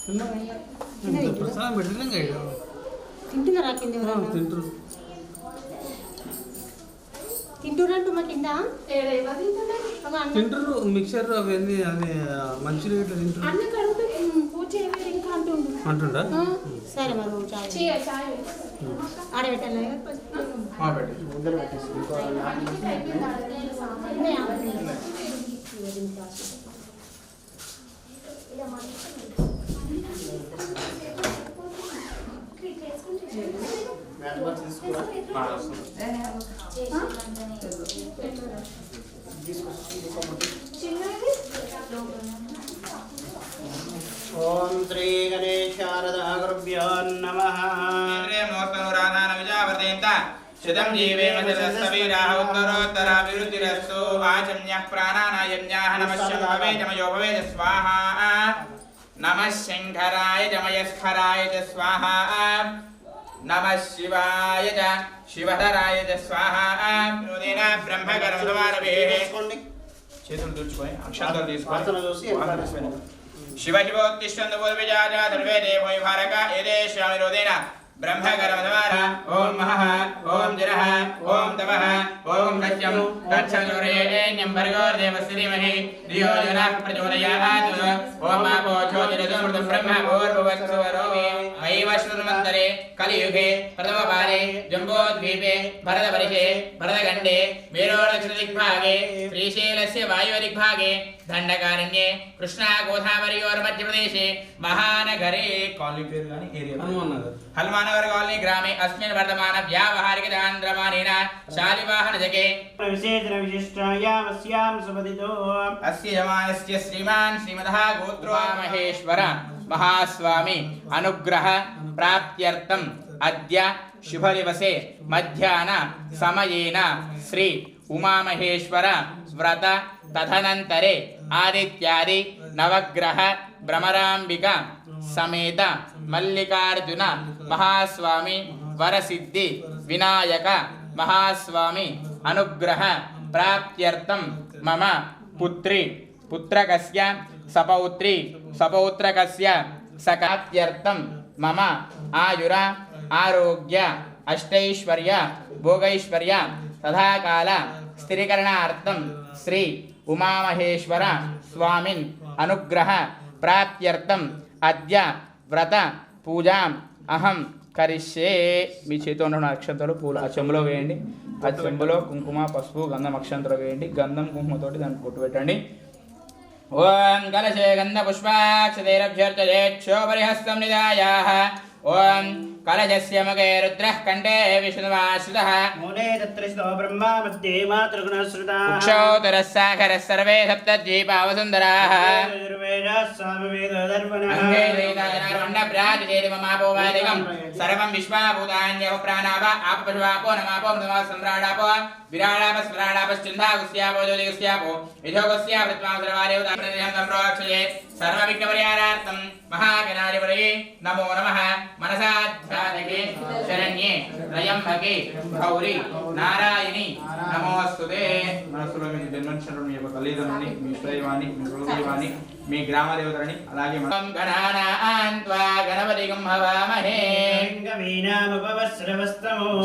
ప్రసాదం పెట్టలేం కదా తింటున్నారా కింద తింటారు తింటున్నట్టు మా కింద తింటారు మిక్చర్ అవన్నీ అది మంచిగా ఇట్లా తింటారు అంటుండా సరే మరి ఆడబెట్టాలి ఓం శ్రీ గణేశారదాగురుభ్యో నమః. శతం జీవేమశతస్తవీరాः ఉత్తరోత్తరాభివృద్ధిరస్తు ఆచమ్యః ప్రాణానాయమ్యాः నమః శంభవే జమయో భవేద స్వాహా నమః శంకరాయ జమయస్కరాయ చ స్వాహా నమః శివాయ చ శివధరాయ చ స్వాహా నూదేన బ్రహ్మకర్మసమారభేః చేతులు తుడుచుకొని అక్షంతలు తీసుకొని శివ శివోత్తిష్టంతు పూర్విజాజా సర్వే దేవో భారక ఏదేశ్యామి రోదేన బ్రహ్మకర్మసమార ఓం మహః ఓం జనః ఓం తపః ఓం సత్యం తచ్చోరేణ్యం భర్గోర్దేవస్య ధీమహి ధియో యనః ప్రచోదయాత్ ఓం ఆపో జ్యోతిరసమృతం బ్రహ్మ భూర్భువస్సువరోమి వైవస్వతమంతరే కలియుగే ప్రథమపారే జంబోద్వీపే భరతవర్షే భరతఖండే మేరోదక్షిణదిగ్భాగే శ్రీశైలస్య వాయువ్యదిగ్భాగే దండకారణ్యే కృష్ణా గోదావరియోర్ మధ్యప్రదేశే మహానగరే కాలనీ పేరు గాని ఏరియా హనుమానగర్ కాలనీ గ్రామే అస్మిన్ వర్తమాన వ్యావహారిక దాంద్రమానేన శాలివాహన జగే విశేషణ విశిష్టాయామస్యాం సుపదితో అస్య యమానస్య శ్రీమాన్ శ్రీమదః గోత్రో మహేశ్వర మహాస్వామి అనుగ్రహ ప్రాప్త్యర్థం అద్య శుభదివసే మధ్యాహ్న సమయేన శ్రీ ఉమామహేశ్వర వ్రత తదనంతరే ఆదిత్యాది నవగ్రహ భ్రమరాంబిక సమేత మల్లికార్జున మహాస్వామి వరసిద్ధి వినాయక మహాస్వామి అనుగ్రహ ప్రాప్త్యర్థం మమ పుత్రి పుత్రకస్య సపౌత్రి సపౌత్రకస్య సకాప్త్యర్థం మమ ఆయుర ఆరోగ్య అష్టైశ్వర్య భోగైశ్వర్య తథాకాల స్థిరీకరణార్థం శ్రీ ఉమామహేశ్వర స్వామిన్ అనుగ్రహ ప్రాప్త్యర్థం అద్య వ్రత పూజాం అహం కరిష్యే. మీ చేతిలో ఉన్న అక్షంతలు పూలు ఆ చెంబులో వేయండి. ఆ చెంబులో కుంకుమ పసుపు గంధం అక్షంతలు వేయండి. గంధం కుంకుమతోటి దాన్ని పొట్టు పెట్టండి. ఓం కలశే గంధ పుష్పాక్షతైరభ్యర్చయేక్షోపరిహస్తం నిదాయాః. ఓం కలశస్య ముఖే రుద్రః కంఠే విష్ణువాశ్రితః మూలే తత్రస్థో బ్రహ్మా మధ్యే మాతృగుణశ్రుతాః ఉక్షౌతరः సాగరः సర్వే సప్తద్వీపావసుందరాः అంగే శ్రీనారాయణప్రాతిచేరిమమాపోవాదికం సర్వం విశ్వాభూతాన్యవ ప్రాణావ ఆపపశువాపో నమాపో మృతమా సమ్రాడాపో విరాళాపస్మరాడాపశ్చింధాగుస్యాపో జ్యోతిగుస్యాపో యథోగుస్యా ప్రతిమాసరవారేవతాప్రతిహం సంప్రోక్షయే సర్వవిఘ్నపరిహారార్థం మహాగణాధిపతయే నమో నమః. మనసాధ్యాత్మికే శరణ్యే త్రయంబకే గౌరీ నారాయణి నమోస్తుతే. మనసులో మీ జన్మనించిన మీ యొక్క తల్లిదండ్రులని మీ ఇష్టదైవాన్ని మీ కులదైవాన్ని మీ గ్రామ దేవతలని అలాగే గణపతిగం హవామహే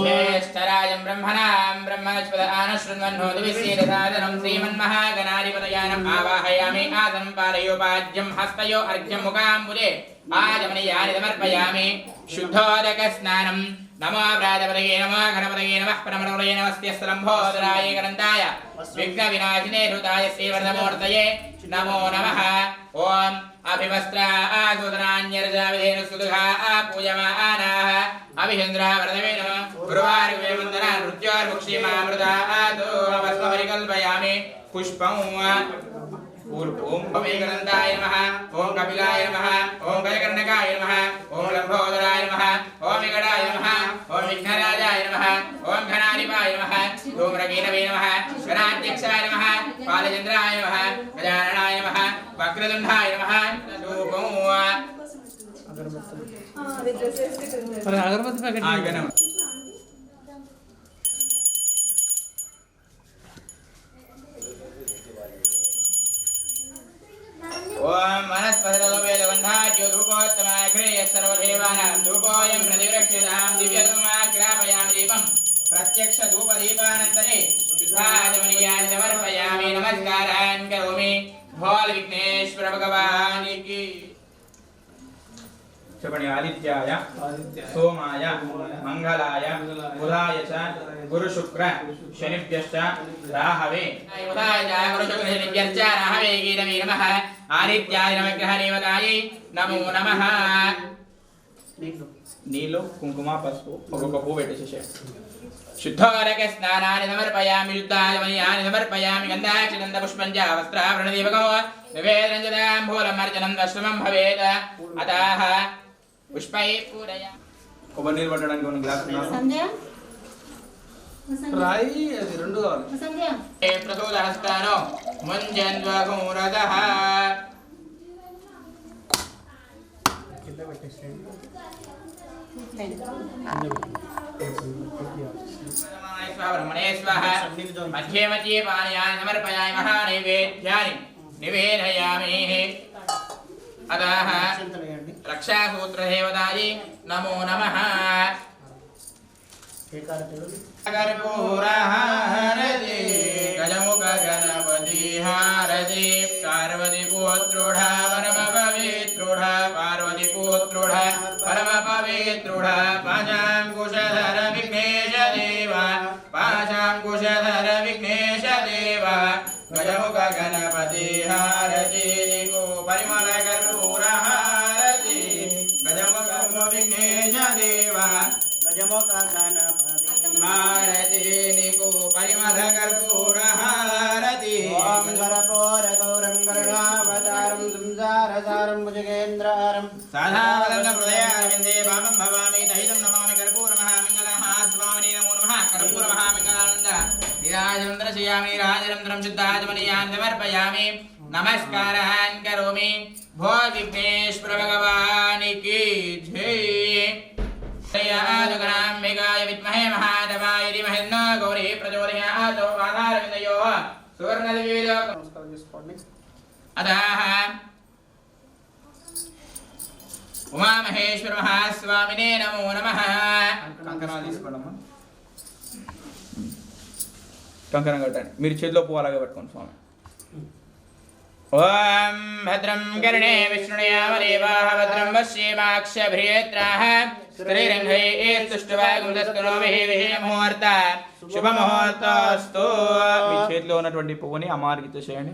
జ్యేష్ఠరాజం బ్రహ్మణాం బ్రహ్మణస్పద ఆనశృణ్వన్నోదివిశ్యేదసాదనం శ్రీమన్మహాగణాధిపతయానం ఆవాహయామి ఆసనం పాలయోపాద్యం హస్తయో అర్ఘ్యం ముఖాంబుజే ఆచమనీయాని సమర్పయామి. శుద్ధోదక స్నానం. నమో ప్రాజపతయే నమో గణపతయే నమః పరమణవరయే నమస్తే లంబోదరాయ గణంతాయ విఘ్న వినాశినే హృతాయ శ్రీవర్ధమూర్తయే నమో నమః. ఓం అభివస్త్ర ఆసూదనాన్యర్జావిధేను సుదుఘా పూజమానాః అభిచంద్ర వరదవే నమః. గురువార్వే వందన నృత్యోర్ముక్షీమామృతాతో భస్మపరికల్పయామి. పుష్పం ఓం భవేగనందాయ నమః. ఓం కపిలాయ నమః. ఓం గజకర్ణకాయ నమః. ఓం లంబోదరాయ నమః. ఓం వికటాయ నమః. ఓం విఘ్నరాజాయ నమః. ఓం ఘనాధిపాయ నమః. ఓం రఘీనవే నమః. గణాధ్యక్షాయ నమః. బాలచంద్రాయ నమః. గజాననాయ నమః. వక్రతుండాయ నమః. ధూపం అగరబత్తి ప్యాకెట్ ఓం మనస్పదలోపేదగంధాజ్యోధుకోత్త सर्वदेवानां धूपोऽयं प्रतिगृह्यतां दिव्यधूमाग्रापयामि दीपं प्रत्यक्ष धूपदीपानन्तरे शुद्धाचमनीयानि समर्पयामि नमस्कारान् करोमि भोल विघ्नेश्वर भगवान् की చెప్పండి ఆదిత్యాయ సోమాయ మంగళాయ బుధాయ చ గురు శుక్ర శనిభ్యశ్చ రాహవే బుధాయ చ గురు శుక్ర శనిభ్యశ్చ రాహవే గీతమే నమః ఆదిత్యాయ నమగ్రహ దేవతాయై నమో నమః నీళ్ళు కుంకుమ పసుపు ఒక్కొక్క పువ్వు పెట్టేసేసాయి शुद्धोदक स्नानानि समर्पयामि शुद्धाचमनीयानि समर्पयामि गन्धाक्षगन्धपुष्पं च वस्त्राभरणदीपकं निवेदनञ्जनाम्बूलमर्चनं दर्शनं भवेत् अतः पुष्पैः पूजयामि కొబ్బరి నీళ్ళు పట్టడానికి ఒక గ్లాస్ సంధ్య రాయి అది రెండు కావాలి. సంధ్య ప్రసూదహస్తానో ముంజన్వగురదః కింద పెట్టేసేయండి. ब्रह्मणे स्वाहा मध्ये मध्ये पानीयानि समर्पयामि महानैवेद्यानि निवेदयामि अतः रक्षासूत्रदेवतायै नमो नमः कर्पूरहारति गजमुख गणपति हारति पार्वतीपुत्रुढा परमपवित्रुढा पार्वतीपुत्रुढा परमपवित्रुढा पाशाङ्कुशधर विघ्नेश देव पाशाङ्कुशधर विघ्नेश देव गजमुख गणपति हारति परिमल कर्पूर हारति गजमुख विघ्नेश देव गजमुख गणपति हारति निको परिमल कर्पूर हारति ओम कर्पूर गौरं करुणावतारं संसारसारं भुजगेन्द्रहारं साधावदं हृदयारविन्दे वामं भवामि दहितं नमामि कर्पूर महामङ्गलः स्वामिने नमो नमः कर्पूर महामङ्गलानन्द निराजन्द्रशयामि राजरन्त्रं शुद्धाचमनीयान् समर्पयामि नमस्कारान् करोमि भो विघ्नेश्वर भगवान् की जय आदुग्राम्बिकाय विद्महे महादेवाय धीमहि तन्नो गौरी प्रचोदयात् आधारविन्दयोः सुवर्णदिव्येलो నమస్కారం చేసుకోండి. अतः उमामहेश्वर महास्वामिने नमो नमः కంకణాలు తీసుకోండమ్మా కంకణం కట్టండి మీరు చేతిలో పువ్వు అలాగే పట్టుకోండి స్వామి ఓం భద్రం కర్ణే విష్ణుయామదేవాః భద్రం పశ్యేమాక్షభ్రియత్రాః శ్రీరంగైః స్తుష్టువాగుందస్తనోభిః విహేముహూర్త శుభముహూర్తస్తు మీ చేతిలో ఉన్నటువంటి పువ్వుని అమ్మవారికి ఇచ్చేసేయండి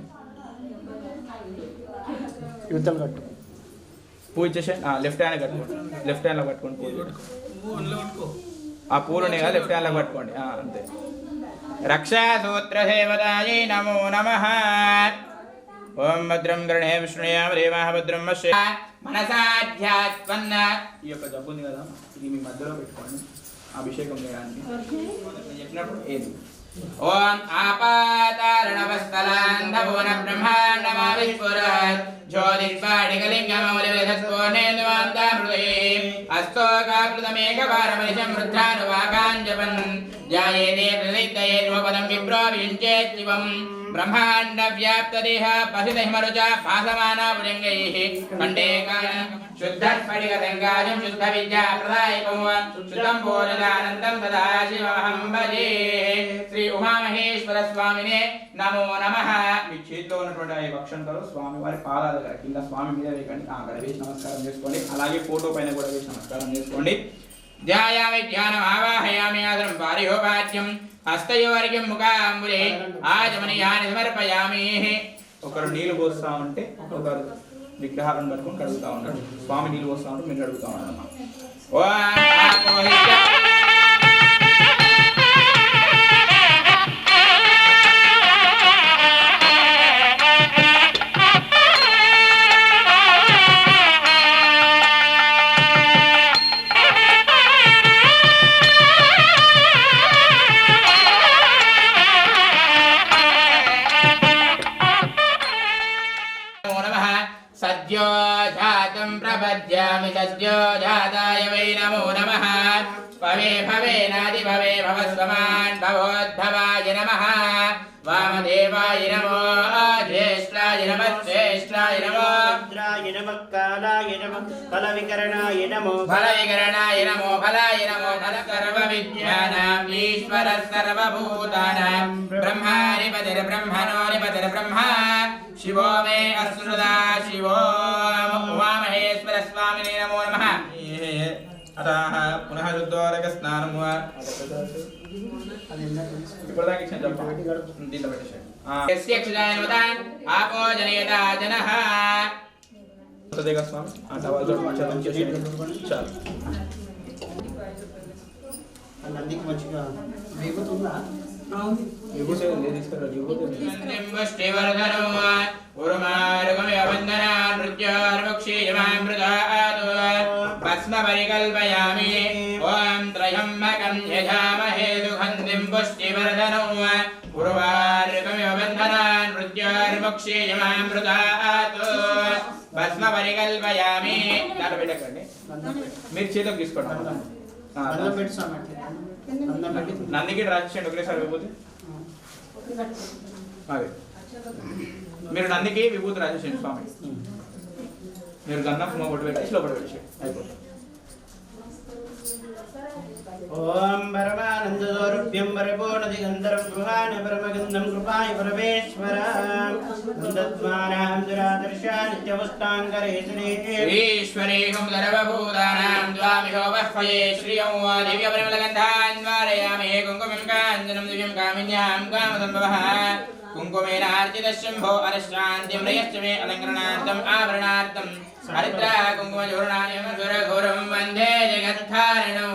యుద్ధం కట్టు. పువ్వు ఇచ్చేసేయండి లెఫ్ట్ హ్యాండ్ కట్టుకోండి లెఫ్ట్ హ్యాండ్లో పట్టుకోండి పువ్వు ఆ పూలునే కదా లెఫ్ట్ హ్యాండ్లో పట్టుకోండి అంతే రక్షాసూత్రదేవతాయై నమో నమః ఓం భద్రం కర్ణే విష్ణుయామదేవాః భద్రం పశ్య మనసాధ్యాత్మన్న ఈ యొక్క జబ్బు ఉంది కదా ఇది మీ మధ్యలో పెట్టుకోండి అభిషేకం చేయడానికి చెప్పినప్పుడు ఏది ఓం ఆపాతారణవస్థలాంధభువన బ్రహ్మాండమావిస్ఫురత్ జ్యోతిష్పాటికలింగమౌలివేధస్ఫోర్ణేందువాంతామృతే అస్తోకాకృతమేకవారమనిశం వృద్ధానువాకాञ्जपन् ధ్యాయేదే ప్రసిద్ధయే రూపదం విప్రో వించేత్ శివం బ్రహ్మాండ వ్యాప్తదేహ పసితహిమరుచ భాసమానా భుజంగైః ఖండేకాన శుద్ధస్ఫటికలింగాజం శుద్ధ విద్యా ప్రదాయకం శుద్ధం భోజనానందం సదాశివమహం భజే శ్రీ ఉమామహేశ్వర స్వామినే నమో నమః మీ చేతిలో ఉన్నటువంటి ఈ అక్షంతలు స్వామి వారి పాదాల దగ్గర కింద స్వామి మీద వేయకండి అక్కడ వేసి నమస్కారం చేసుకోండి అలాగే ఫోటో పైన కూడా వేసి నమస్కారం చేసుకోండి ధ్యాయామి ధ్యానం ఆవాహయామి ఆదరం పారిహోపాద్యం హస్తయోర్ఘ్యం ముఖాంబులే ఆచమనీయాని సమర్పయామి ఒకరు నీళ్లు పోస్తా ఉంటే ఒకరు విగ్రహాలను పట్టుకొని కడుగుతా ఉంటాడు స్వామి నీళ్లు పోస్తా ఉంటే మీరు కడుగుతా ఉన్నారమ్మా सद्यो जातं प्रपद्यामि सद्यो जाताय वै नमो नमः भवे भवेनादि भवे भवस्वमान् भवोद्भवाय नमः वामदेवाय नमो ज्येष्ठ ज्येष्ठाय नमः श्रेष्ठाय नमो रुद्राय नमः कालाय नमः फलविकरणाय नमो फलविकरणाय नमो फलाय नमो सर्वविद्यानाम् ईश्वरः सर्वभूतानां ब्रह्माधिपतिर्ब्रह्मणोऽधिपतिर्ब्रह्मा शिवो मे अश्रुदा शिवो उमामहेश्वर स्वामिने नमो नमः अतः पुनः शुद्धोदकस्नानं वा यस्य क्षुधानुदान् आपो जनयता जनः तदेगा स्वामी आटावाल जोड़ चलन के चल నందికి మంచిగా వేగుతుందా विभू से ले इसका विभू दे निम्बष्टिवर्धनो उर्मारुगमे वन्दनान् मृत्योर्मुक्षीयमामृतात् भस्मपरिकल्पयामि ॐ त्रयम्बकं यजामहे सुगन्धिं पुष्टिवर्धनो उर्वारुगमे वन्दनान् मृत्योर्मुक्षीयमामृतात् भस्मपरिकल्पयामि दाल बेटा करने మీరు చేతులకు తీసుకోండి అన్నం పెట్టుసామంటే అన్నం పెట్టి నందికి రాజేయండి ఒకసారి విభూతి అదే మీరు నందికి విభూతి రాజేయండి స్వామి మీరు గన్నం ఒకటి పెట్టేసి లోపల పెట్టేయండి అయిపోతుంది ఓం పరమానందోరుభ్యం పరిపూర్ణదిగంధరం గృహాణ పరమగంధం కృపాయ పరమేశ్వర నందద్వానాం దురాదర్శా నిత్యవస్తాంకరేశనే ఈశ్వరేహం సర్వభూతానాం ద్వామిహో వహ్వయే శ్రియం దివ్యపరిమళగంధాన్ ద్వారయామి కుంకుమం కాంచనం దివ్యం కామిన్యాం కామసంభవః కుంకుమేన ఆర్చితశంభో అనశ్రాంతిం రయశ్చ మే అలంకరణార్థం ఆభరణార్థం హరిద్రా కుంకుమచూర్ణాయం సురఘోరం వందే జగద్ధారిణం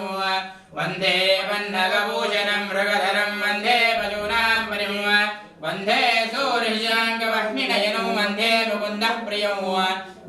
వందే వన్నగభూషణం మృగధరం వందే పశూనాం పరిం వందే సూర్యాङ्गवह्निनयनं వందే ముకుందః ప్రియం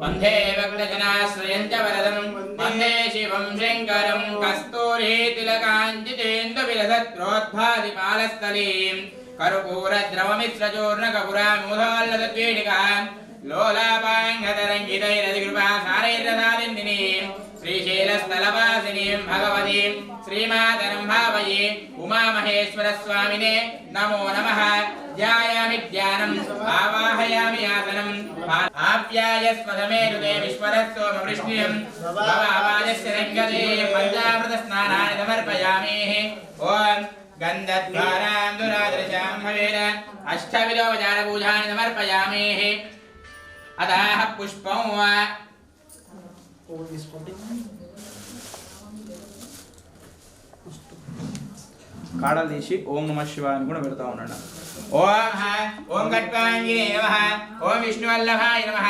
వందే భక్తజనాశ్రయం చ వరదం వందే శివం శంకరం కస్తూరీ తిలకాంచితేందువిలసత్రోద్భాదిపాలస్థలీం కర్పూరద్రవమిశ్రచూర్ణకపురామూధోల్లసద్వేడికాం लोलापाङ्गतरङ्गितैरधिकृपासारैरसादिन्दिनीं श्रीशैलस्थलवासिनीं भगवतीं श्रीमातरं भावये उमामहेश्वरस्वामिने नमो नमः ध्यायामि ध्यानम् आवाहयामि आसनम् आप्यायस्वदमेरुते विश्वरस्सोमवृष्ण्यं भवापायस्य रङ्गते पञ्चामृतस्नानानि समर्पयामि ॐ गन्धद्वारां दुरादृशां भवेन अष्टविधोपचारपूजानि समर्पयामि अतः पुष्पं కాడలు తీసి ఓం నమః శివాయ అని కూడా పెడతా ఉన్నాడు ओम गट्वांगिने नमः ओम विष्णुवल्लभाय नमः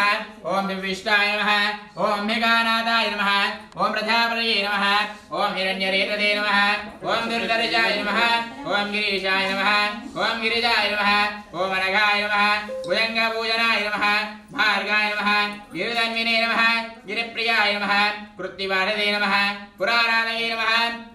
ओम विविष्टाय नमः ओम मेघानाथाय नमः ओम प्रजापतये नमः ओम हिरण्यरेतसे नमः ओम दुर्धर्षाय नमः ओम गिरीशाय नमः ओम गिरिजाय नमः ओम अनघाय नमः भुजंगपूजनाय नमः भार्गाय नमः गिरिधन्विने नमः गिरिप्रियाय नमः कृत्तिवाहने नमः पुराराधये नमः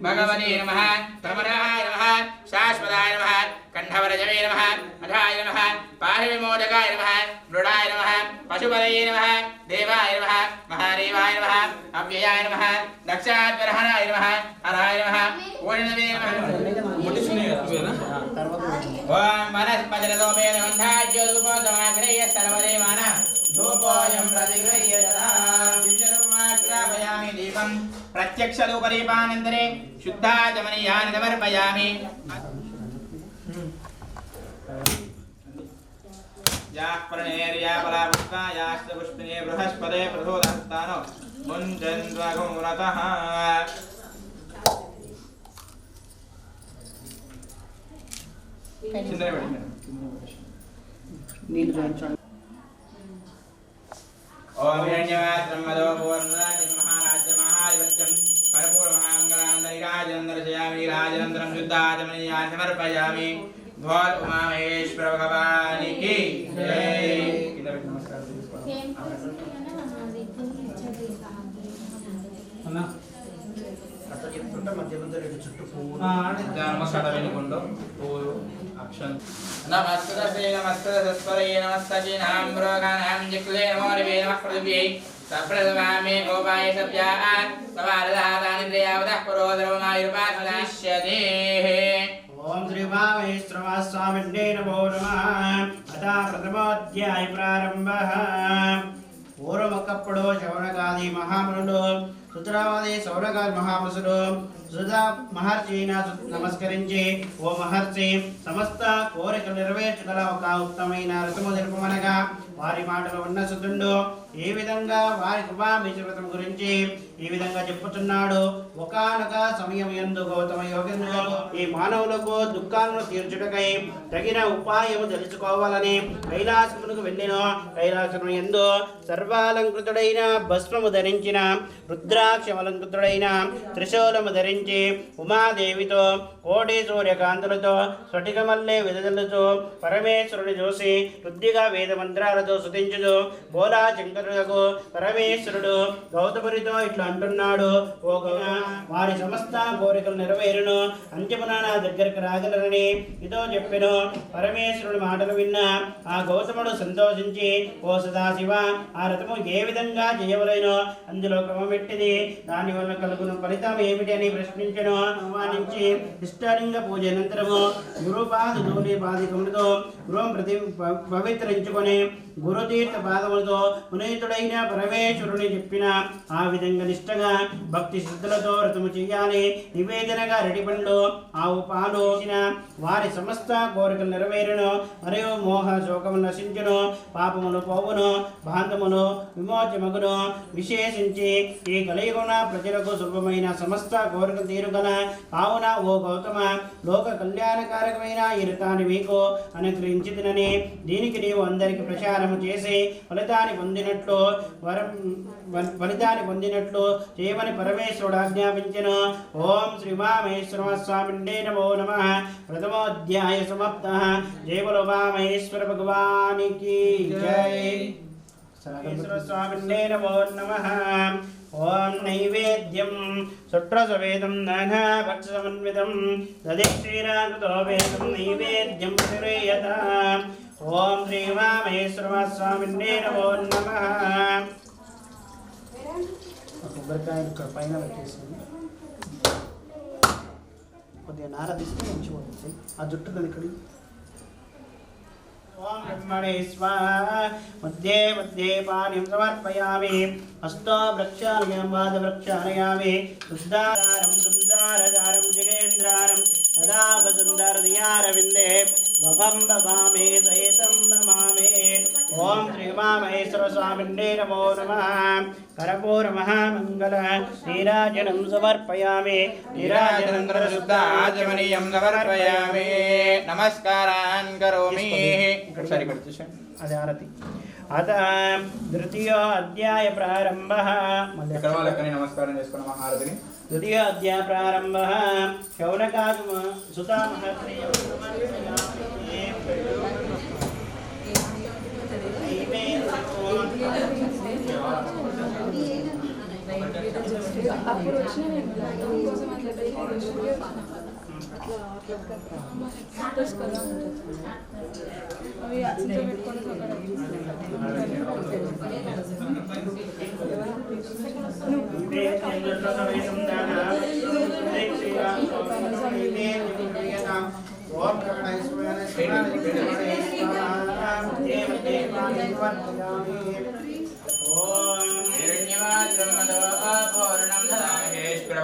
भगवते नमः प्रमदाय नमः शाश्वताय नमः कंठवरजवे नमः अधाय नमः पारिविमोदकाय नमः मृडाय नमः पशुपतये नमः देवाय नमः महादेवाय नमः अव्ययाय नमः दक्षाध्वरहराय नमः हराय नमः पूर्णवे नमः ओम वनस्पतिरतोमेन गन्धाज्योतिपोतमाग्रह्य सर्वदेवान धूपोऽयं प्रतिगृह्य दिव्यरूपमाग्रापयामि दीपं प्रत्यक्षरूपदीपानन्तरे शुद्धाचमनीयानि समर्पयामि पुष्पिने बृहस्पते प्रथोदहस्तानो मुञ्चन्द्वघोरतः ओम हिरण्यवात्रं मदो पूर्णराज्यं महाराज्यं महाधिपत्यं कर्पूरमहामङ्गलान्दरिराजनन्दर्शयामि राजनन्दरं शुद्धाचमनीयानि समर्पयामि भोल उमामहेश्वर भगवान की जय। नमस्ते नमस्तेनां जिक्ले नमो देवे नमः पृथिव्यै सप्रथमामे गोपाय सव्याः सवारदातानि द्रयावदः पुरोदरवमायुर्पासनाश्यते। ओम श्री శ్రీ మహామహేశ్వరస్వామినే నమో నమః. అథ ప్రథమోధ్యాయ ప్రారంభః. పూర్వమొకప్పుడు శౌనకాది మహామునులు సుతరావాది సౌనకాది మహాపురుషులు సుధా మహర్షిని నమస్కరించి, ఓ మహర్షి, సమస్త కోరికలు నెరవేర్చగల ఒక ఉత్తమైన రథము తెలుపమనగా వారి మాటలు ఉన్న సుతుండు ఏ విధంగా వారి కృపామీశ్వర వ్రతం గురించి ఈ విధంగా చెప్పుతున్నాడు. ఒకానొక సమయం యందు గౌతమ యోగేంద్రుడు ఈ మానవులకు దుఃఖాలను తీర్చుటకై తగిన ఉపాయము తెలుసుకోవాలని కైలాసమునకు వెళ్ళెను. కైలాసము యందు సర్వాలంకృతుడైన భస్మము ధరించిన, రుద్రాక్షమలంకృతుడైన త్రిశూలము ధరించి ఉమాదేవితో కోటి సూర్యకాంతులతో స్ఫటికమల్లే విదజల్లుతూ పరమేశ్వరుని చూసి వృద్ధిగా వేద మంత్రాలతో స్తుతించుచు బోలా శంకరులకు పరమేశ్వరుడు గౌతమునితో ఇట్లా అంటున్నాడు. ఓ వారి సమస్త కోరికలు నెరవేరును, అంత్యమున నా దగ్గరికి రాగలరని ఇదో చెప్పెను. పరమేశ్వరుడి మాటలు విన్న ఆ గౌతముడు సంతోషించి, ఓ సదాశివ, ఆ రథము ఏ విధంగా చేయవలేనో అందులో క్రమమెట్టిది, దాని వల్ల కలుగును ఫలితం ఏమిటి అని ప్రశ్నించను. అనుమానించి ఇష్టలింగ పూజ అనంతరము గురుపాద ధూళి పాదికములతో గృహం పవిత్రించుకొని గురుతీర్థ పాదములతో పునీతుడైన పరమేశ్వరుని చెప్పిన ఆ విధంగా నిష్టగా భక్తి శ్రద్ధలతో వ్రతము చేయాలి. నివేదనగా రెడి పండ్లు, ఆవు పాలు వారి సమస్త కోరికలు నెరవేరును, మరియు మోహ శోకము నశించును, పాపములు పోవును, బాంధమును విమోచమగును. విశేషించి ఈ కలియుగమున ప్రజలకు శుభమైన సమస్త కోరిక తీరుగల కావున ఓ గౌతమ, లోక కళ్యాణకారకమైన ఈ రథాన్ని మీకు అనుగ్రహించితినని దీనికి నీవు అందరికి ప్రచారము చేసి ఫలితాన్ని పొందినట్లు చేయమని పరమేశ్వరుడు ఆజ్ఞాపించెను. ఓం శ్రీ మహామహేశ్వరస్వామినే నమో నమః. ప్రథమోధ్యాయ సమాప్తః. జయ బలో మహేశ్వర భగవానికి జై. మహేశ్వరస్వామినే నమో నమః. ఓం నైవేద్యం సుట్రసవేదం నానా భక్షసమన్వితం దదిక్షీరాకృతో వేదం నైవేద్యం శ్రేయత. ఓం శ్రీ మహేశ్వరస్వామినే నమో నమః. కొబ్బరికాయ ఇక్కడ పైన పెట్టేసింది, కొద్దిగా నార తీస్తే మంచిగా ఉంటుంది. ఆ జుట్టు కదా ఇక్కడ. ఓం బ్రహ్మణే స్వాహ. మధ్యే మధ్యే పాణిం సమర్పయామి. హస్తో వృక్షాలయం పాదవృక్షాలయామి. శుద్ధారం సుందరదారం జగేంద్రారం సదావసుందరదియారవిందే భవం భవామి సహితం నమామి. ఓం శ్రీ మహేశ్వరస్వామినే నమో నమః. కర్పూర మహామంగళ నీరాజనం సమర్పయామి. నీరాజనం శుద్ధ ఆచమనీయం సమర్పయామి. నమస్కారాన్ కరోమి. ఒకసారి ఇక్కడ చూసాం, అది ఆరతి. అత తృతీయ అధ్యాయ ప్రారంభ. ఇక్కడ వాళ్ళకని నమస్కారం చేసుకున్నాం హారతిని. తృతీయ అధ్యాయ ప్రారంభ. శౌనకాది సుతా మహర్షి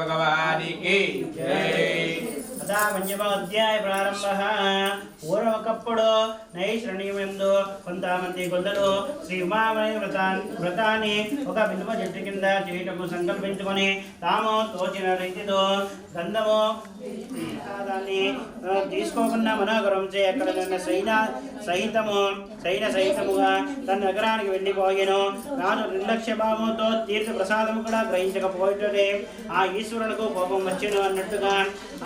భగవానికి పంచమాధ్యాయ ప్రారంభ. పూర్వకప్పుడు నైశ్రణీయమందు కొంతమంది గొల్లలు శ్రీ ఉమామణి వ్రతాన్ని ఒక బిల్వ చెట్టు కింద చేయటకు సంకల్పించుకొని తాము తోచిన రీతితో గంధము దాన్ని తీసుకోకుండా మనోగరం చే అక్కడ సహితముగా తన నగరానికి వెళ్ళిపోయాను. రాజు నిర్లక్ష్య భావంతో తీర్థ ప్రసాదము కూడా గ్రహించకపోతే ఆ ఈశ్వరునికి కోపం వచ్చెను అన్నట్టుగా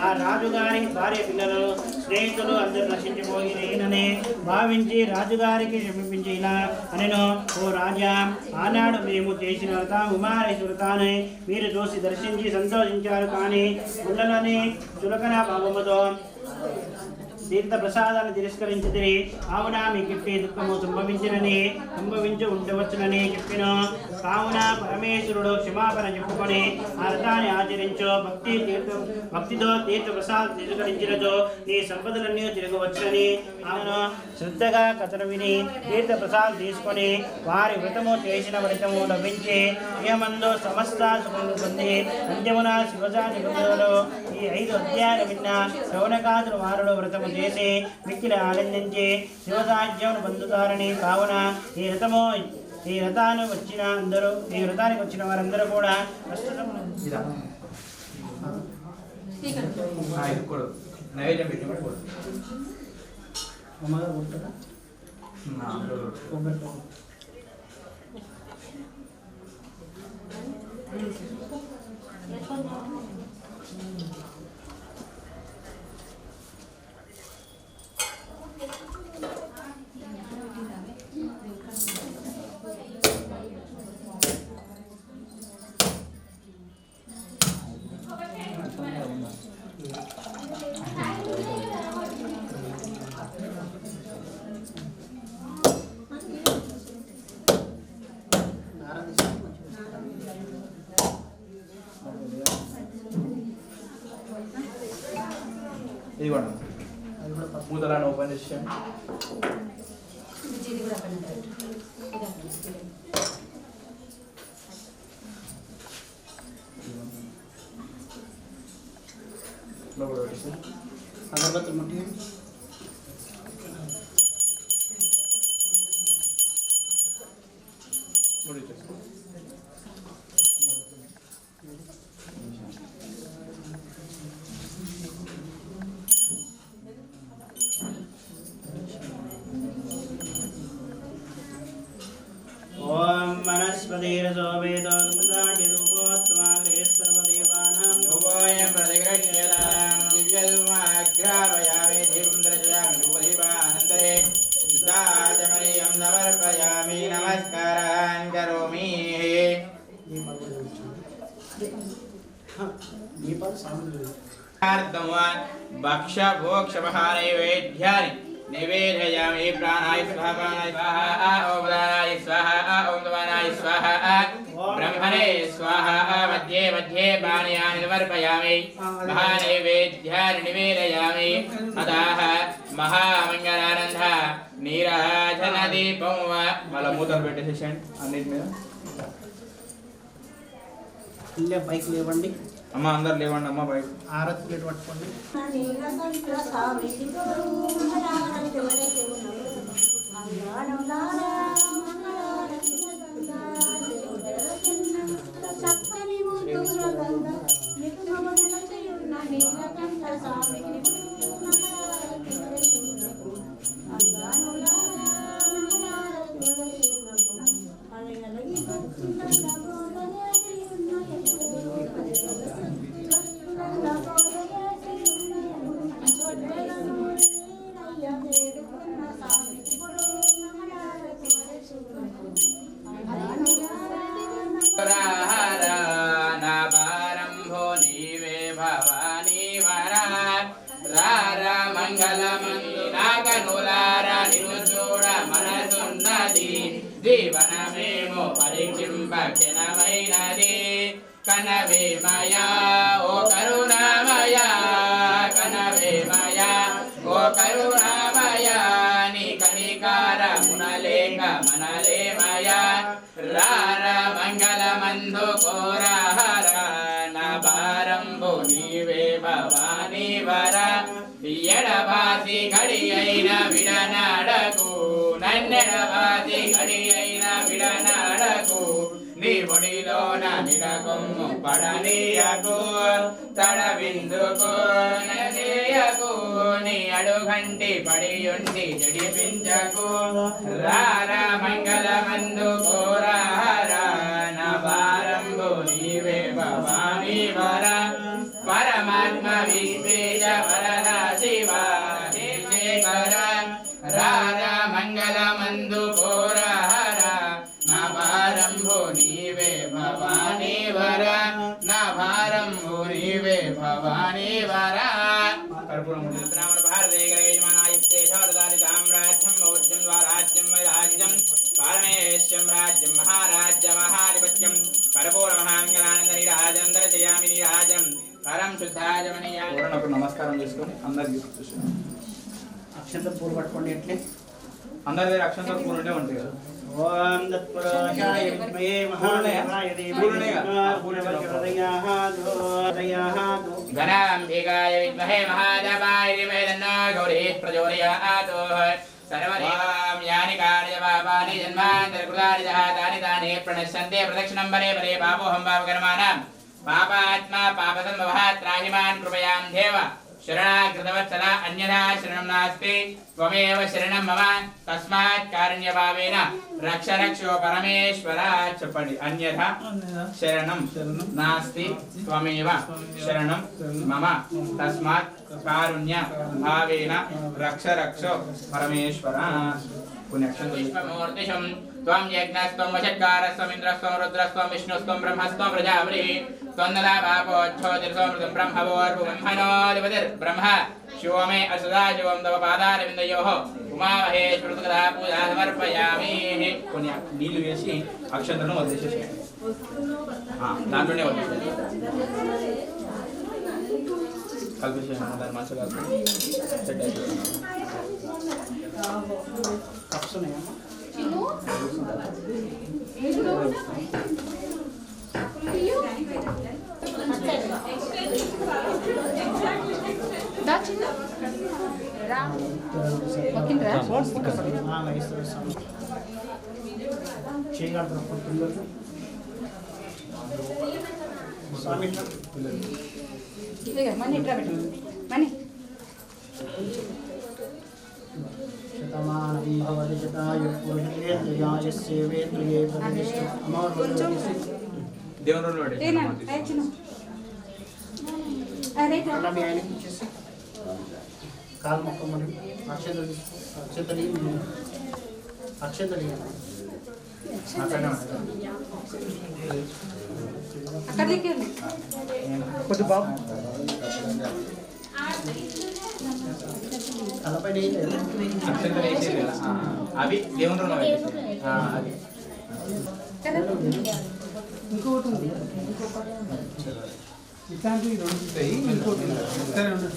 ఆ రాజుగారి భార్య పిల్లలు స్నేహితులు అందరూ నశించిపోయినని భావించి రాజుగారికి సమీపించి ఇలా అనెను, ఓ రాజా, ఆనాడు మేము చేసిన వ్రత ఉమారేశ్వర వ్రతాన్ని మీరు చూసి దర్శించి సంతోషించారు. కానీ ముళ్ళని చులకన భావముతో తీర్థ ప్రసాదాన్ని తిరస్కరించితిరి కావున మీకిట్టి దుఃఖము సంభవించి ఉండవచ్చునని చెప్పిను కావున పరమేశ్వరుడు క్షమాపణ చెప్పుకొని ఆ వ్రతాన్ని ఆచరించు భక్తితో తీర్థ ప్రసాదం తిరస్కరించినచో ఈ సంపదలన్నీ తిరగవచ్చునని ఆమెను శ్రద్ధగా కథను విని తీర్థ ప్రసాదం తీసుకొని వారి వ్రతము చేసిన వ్రతము లభించి నియమందు సమస్త సుఖములు పొంది అంత్యమున శివజాతి బృందంలో ఈ 5 అధ్యాయాలు విన్న శౌనకాదులు వారులు వ్రతము చేసి మిక్కిలి ఆనందించి శివసాధ్యమును పొందుతారని కావున ఈ వ్రతానికి వచ్చిన వారందరూ కూడా ప్రస్తుతం ఇది కూడా మూతలను ఓపెన్ చేసాం అగరబత్తులు ముట్టి ఓం మనస్పతిరసో వేదో ముదాటిరూపోత్మాగ్రే సర్వదేవానాం యోగోయం ప్రతిగ్రహ్యతాం దివ్యల్మాగ్రావయామి ధీరుంద్రజయామి రూపదీపానంతరే శుద్ధాచమనీయం సమర్పయామి నమస్కారాన్ కరోమి భక్ష భోక్షపహారైవేద్యాని నివేదయామి ప్రాణాయ స్వాహా ఓం ప్రాణాయ స్వాహా ఓం ధ్యానాయ స్వాహా బ్రహ్మణే స్వాహా మధ్యే మధ్యే పానీయాని సమర్పయామి మహానైవేద్యాని నివేదయామి అతః మహామంగళానంద నీరాజన దీపం మళ్ళీ మూతలు పెట్టేసేసండి అన్నిటి మీద పైకి లేవండి అమ్మ అందరు లేవండి అమ్మ బయట ఆరతి ప్లేట్ పట్టుకోండి జీవనమేమో పరీక్షింపక్షణమైనది కనవేమయా ఓ కరుణామయా కనవేమయా ఓ కరుణామయా నీ కనికారమునలేక మనలేమయా రార మంగళమందు కోరహర నా భారంబు నీవే భవానీ వర ఎడబాసి గడి అయిన విడనాడకు నన్నెడబాసి గడి అయిన విడనాడకు నీ ఒడిలోన నిడకొమ్ము పడనీయకు తడవిందుకు నదేయకు నీ అడుగంటి పడియుండి జడిపించకు రార మంగళమందు కోరహర నా భారంబు నీవే భవానీ వర పరమాత్మ విశ్వేశ వరద శివ శేఖర రార మంగళమందు కోరహర నా భారంభు నీవే భవానీ వర నా భారంభు నీవే భవానీ వర కర్పూరం భారతే पारमेश्वरं राज्यं महाराज्यमहाधिपत्यं कर्पूरमहामङ्गलानन्दनीराजं दर्शयामि नीराजं परं शुद्धाजमनीयामि. నాకు నమస్కారం చేసుకొని అందరికి అక్షంతలు పూలు పట్టుకోండి ఎట్లే అందరి దగ్గర అక్షంతలు పూలు ఉంటే ఉంటాయి కదా. ఓం తత్పురుషాయ విద్మహే మహాదేవాయ ధీమహి गणाम्बिकाय विद्महे महादेवाय धीमहि तन्नो गौरी प्रचोदयात्. सर्वदेवां यानि कार्यपापानि जन्मान्तरकृतानि तानि तानि प्रणश्यन्ते प्रदक्षिणं परे परे पापोऽहं पापकर्माणां पापात्मा पापसम्भवः त्राहि मां कृपयां देव. शरणागतवत्सला अन्यथा शरणं नास्ति त्वमेव शरणं मम तस्मात् कारुण्यभावेन रक्ष रक्षो परमेश्वर. చెప్పండి अन्यथा शरणं नास्ति त्वमेव शरणं मम तस्मात् कारुण्यभावेन रक्ष रक्षो परमेश्वर. पुण्यक्षमूर्तिशं त्वं यज्ञस्त्वं वषट्कारस्त्वं इन्द्रस्त्वं रुद्रस्त्वं विष्णुस्त्वं ब्रह्मस्त्वं प्रजापतिः त्वं ददा पापोच्छोतिर्सोमृतं ब्रह्मवोर्भुब्रह्मणोऽधिपतिर्ब्रह्म शिवो मे असदाशिवं तव पादारविन्दयोः उमामहेश्वरतुकदा पूजा समर्पयामि. पुण्य నీళ్లు వేసి అక్షంతలను వదిలేసేసేయండి. దాంట్లోనే వదిలేసేయండి. కలిపేసేయండి. దాన్ని మంచిగా సెట్ అయిపోయింది. కప్స్ ఉన్నాయమ్మా చేయగలుగుతారు పిల్లలు స్వామి శతమానం భవతి శతాయు పురుషేంద్రియాయస్యేవేంద్రియే ప్రతిష్ఠితం అమోర్వతి దేవుని వాడే అలా మీ ఆయనకి ఇచ్చేసి కాలు మొక్కమని అక్షంతలు అక్షంతలు కొద్ది బాబు తలపై అక్షంతలు వేసేది కదా. అవి దేవుని రుణం అది ఇంకోటి ఉంది ఇట్లాంటివి రెండు ఉంటాయి. ఇంకోటి సరే ఉండు.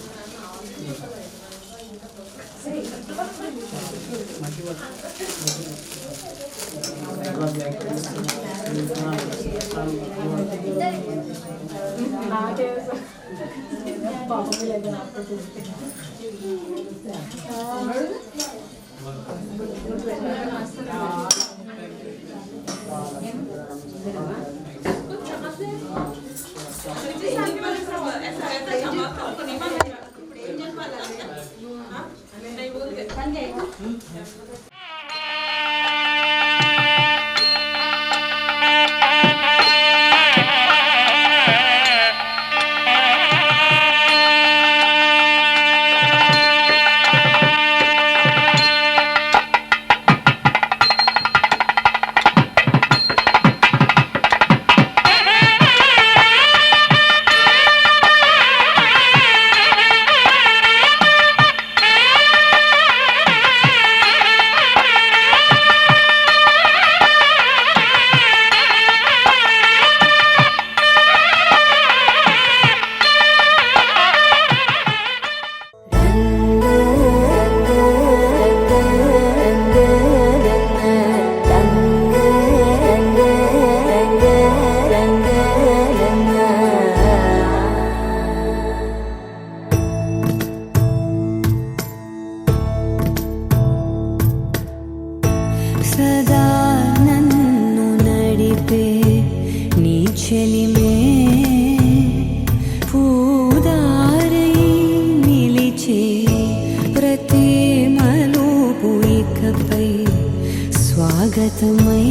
స్వాగతమై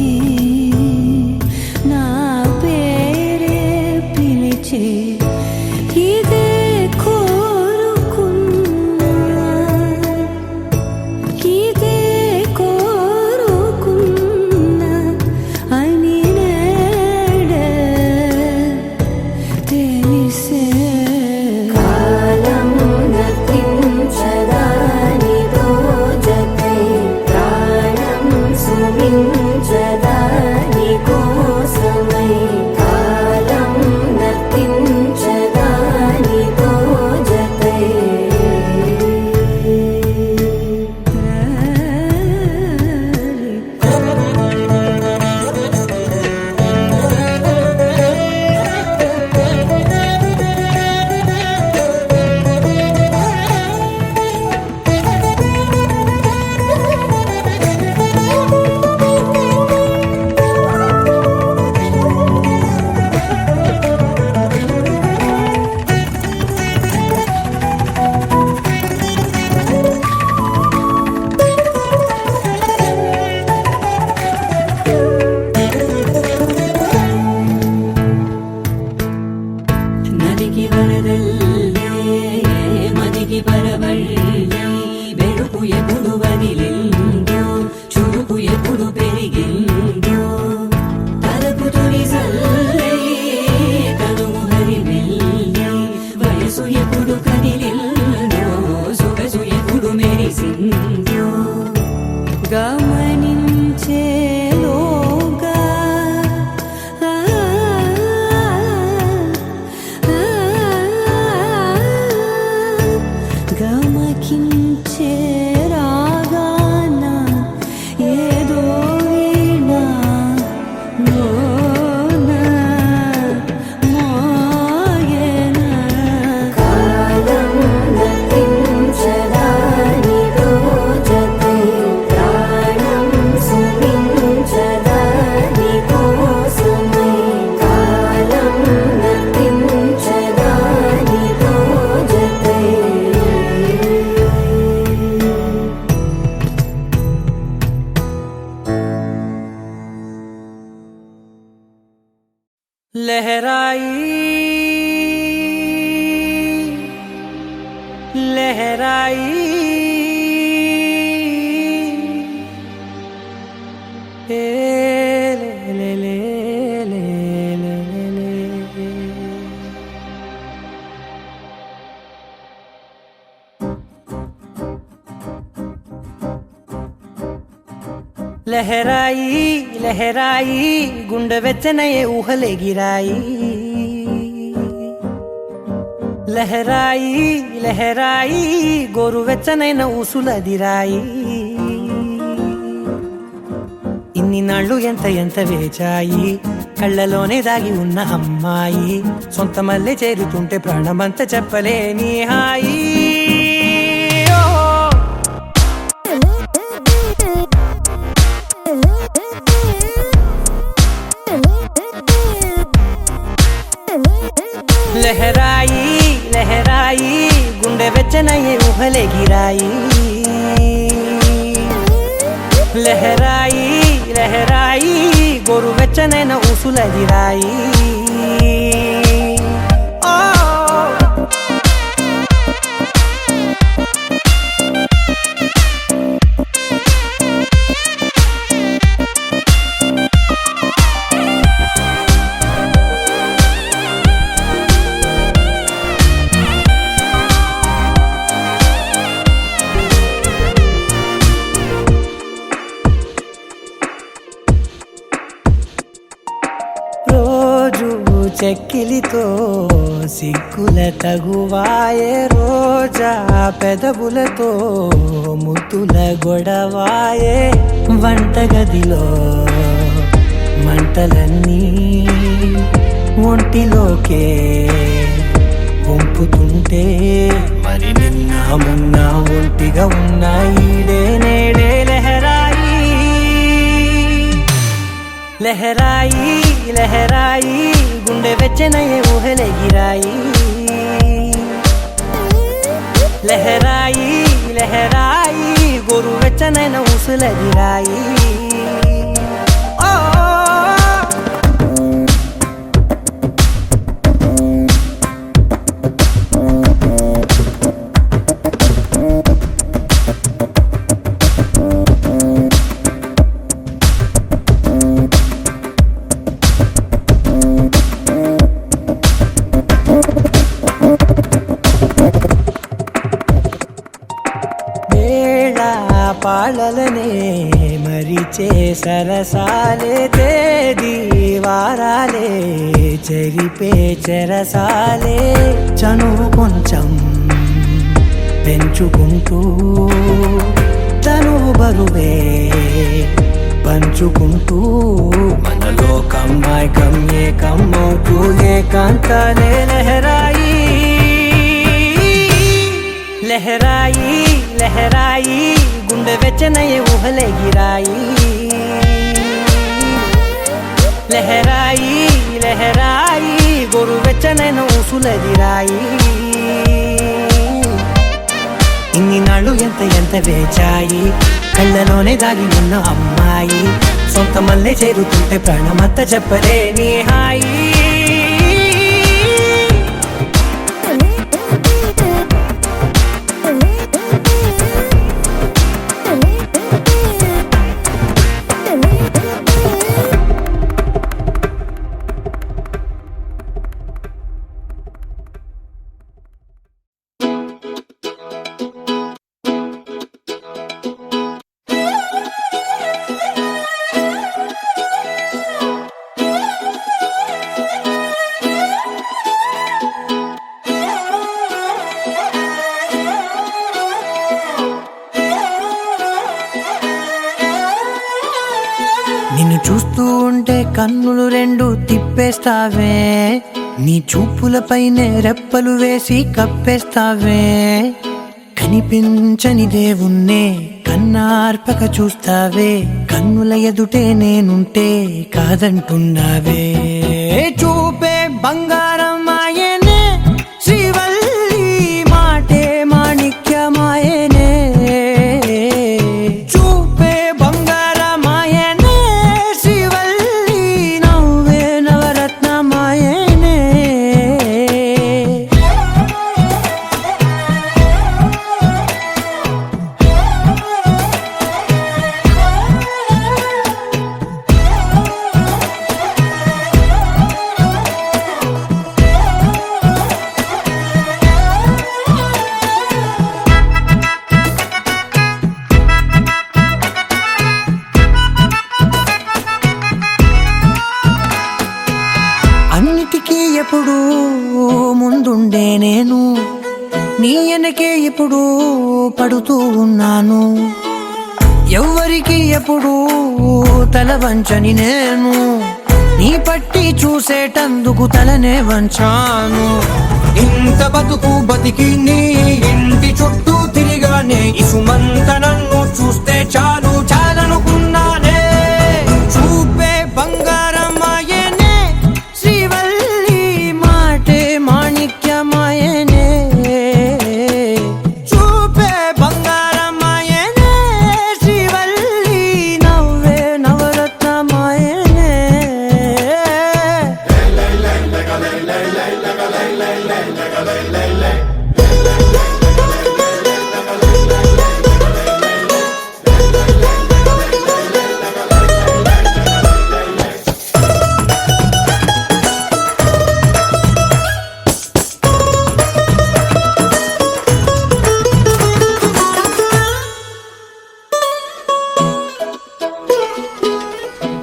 నా పేరే పిలిచే ఇదే కోరుకున్నా ఇదే కోరుకున్నా అని నేడే తెలిసే కాలం నతించదాని దోజకై ప్రాణం సువించ लहराई लहराई ए ले ले ले ले ले ले लहराई लहराई गुंड వెచ్చనయే ఊహలే గిరాయి లహరాయి లహరాయి గోరువెచ్చనైన ఊసులదిరాయి ఇన్ని నాళ్ళు ఎంత ఎంత వేచాయి కళ్ళలోనే దాగి ఉన్న అమ్మాయి సొంత మల్లె చేరుతుంటే ప్రాణమంత చెప్పలేని హాయి लहराई लहराई गुंडे వెచ్చనయే ఊహలే గిరాయి లహరాయి లహరాయి గోరువెచ్చనైన ఊసులదిరాయి చెక్కిలితో సిగ్గుల తగువాయే రోజా పెదవులతో ముద్దుల గొడవాయే వంటగదిలో మంటలన్నీ ఒంటిలోకే వంపుతుంటే మరి నిన్న మొన్న ఒంటిగా ఉన్నాయి నేడే లహరాయి లహరాయి లహరాయి గుండె వెచ్చనయే ఊహలే గిరాయి లహరాయి లహరాయి గోరు వెచ్చనైన ఊసులదిరాయి పాలలనే మరిచే సరసాలే తేదీ వారాలే చెరిపే చెరసాలే చనువు కొంచెం పెంచుకుంటూ తనువు బరువే పంచుకుంటూ మనలో కమ్మాయికం ఏకమ్మవుతూ ఏకాంతాలే లహరాయి లహరాయి లహరాయి గుండె వెచ్చనయే ఊహలే గిరాయి లహరాయి లహరాయి గోరు వెచ్చనైన ఊసులదిరాయి ఇన్ని నాళ్ళు ఎంత ఎంత వేచాయి కళ్ళలోనే దాగి ఉన్న అమ్మాయి సొంత మల్లె చేరుతుంటే ప్రాణమంత చెప్పలేని హాయి నిన్ను చూస్తూ ఉంటే కన్నులు రెండు తిప్పేస్తావే నీ చూపులపైనే రెప్పలు వేసి కప్పేస్తావే కనిపించని దేవుణ్ణే కన్నార్పక చూస్తావే కన్నుల ఎదుటే నేనుంటే కాదంటున్నావే చూపే బంగారం ఆయనే శ్రీవల్లి మాటే మాణిక్యమాయనే చూపే బంగారమాయనే శ్రీవల్లి నవ్వే నవరత్నమాయ ఎప్పుడు ముందుండే నేను నీ వెనకే ఇప్పుడు పడుతూ ఉన్నాను. ఎవ్వరికి ఎప్పుడు తల వంచని నేను నీ పట్టి చూసేటందుకు తలనే వంచాను. ఇంత బతుకు బతికి నీ ఇంటి చుట్టూ తిరిగానే ఇసుమంత నన్ను చూస్తే చాలు చాలనుకున్నానే. చూపే బంగారమాయనే శ్రీవల్లి మాటే మాణిక్యమాయనే. చూపే బంగారమాయనే శ్రీవల్లి నవ్వే నవరత్నమాయనే.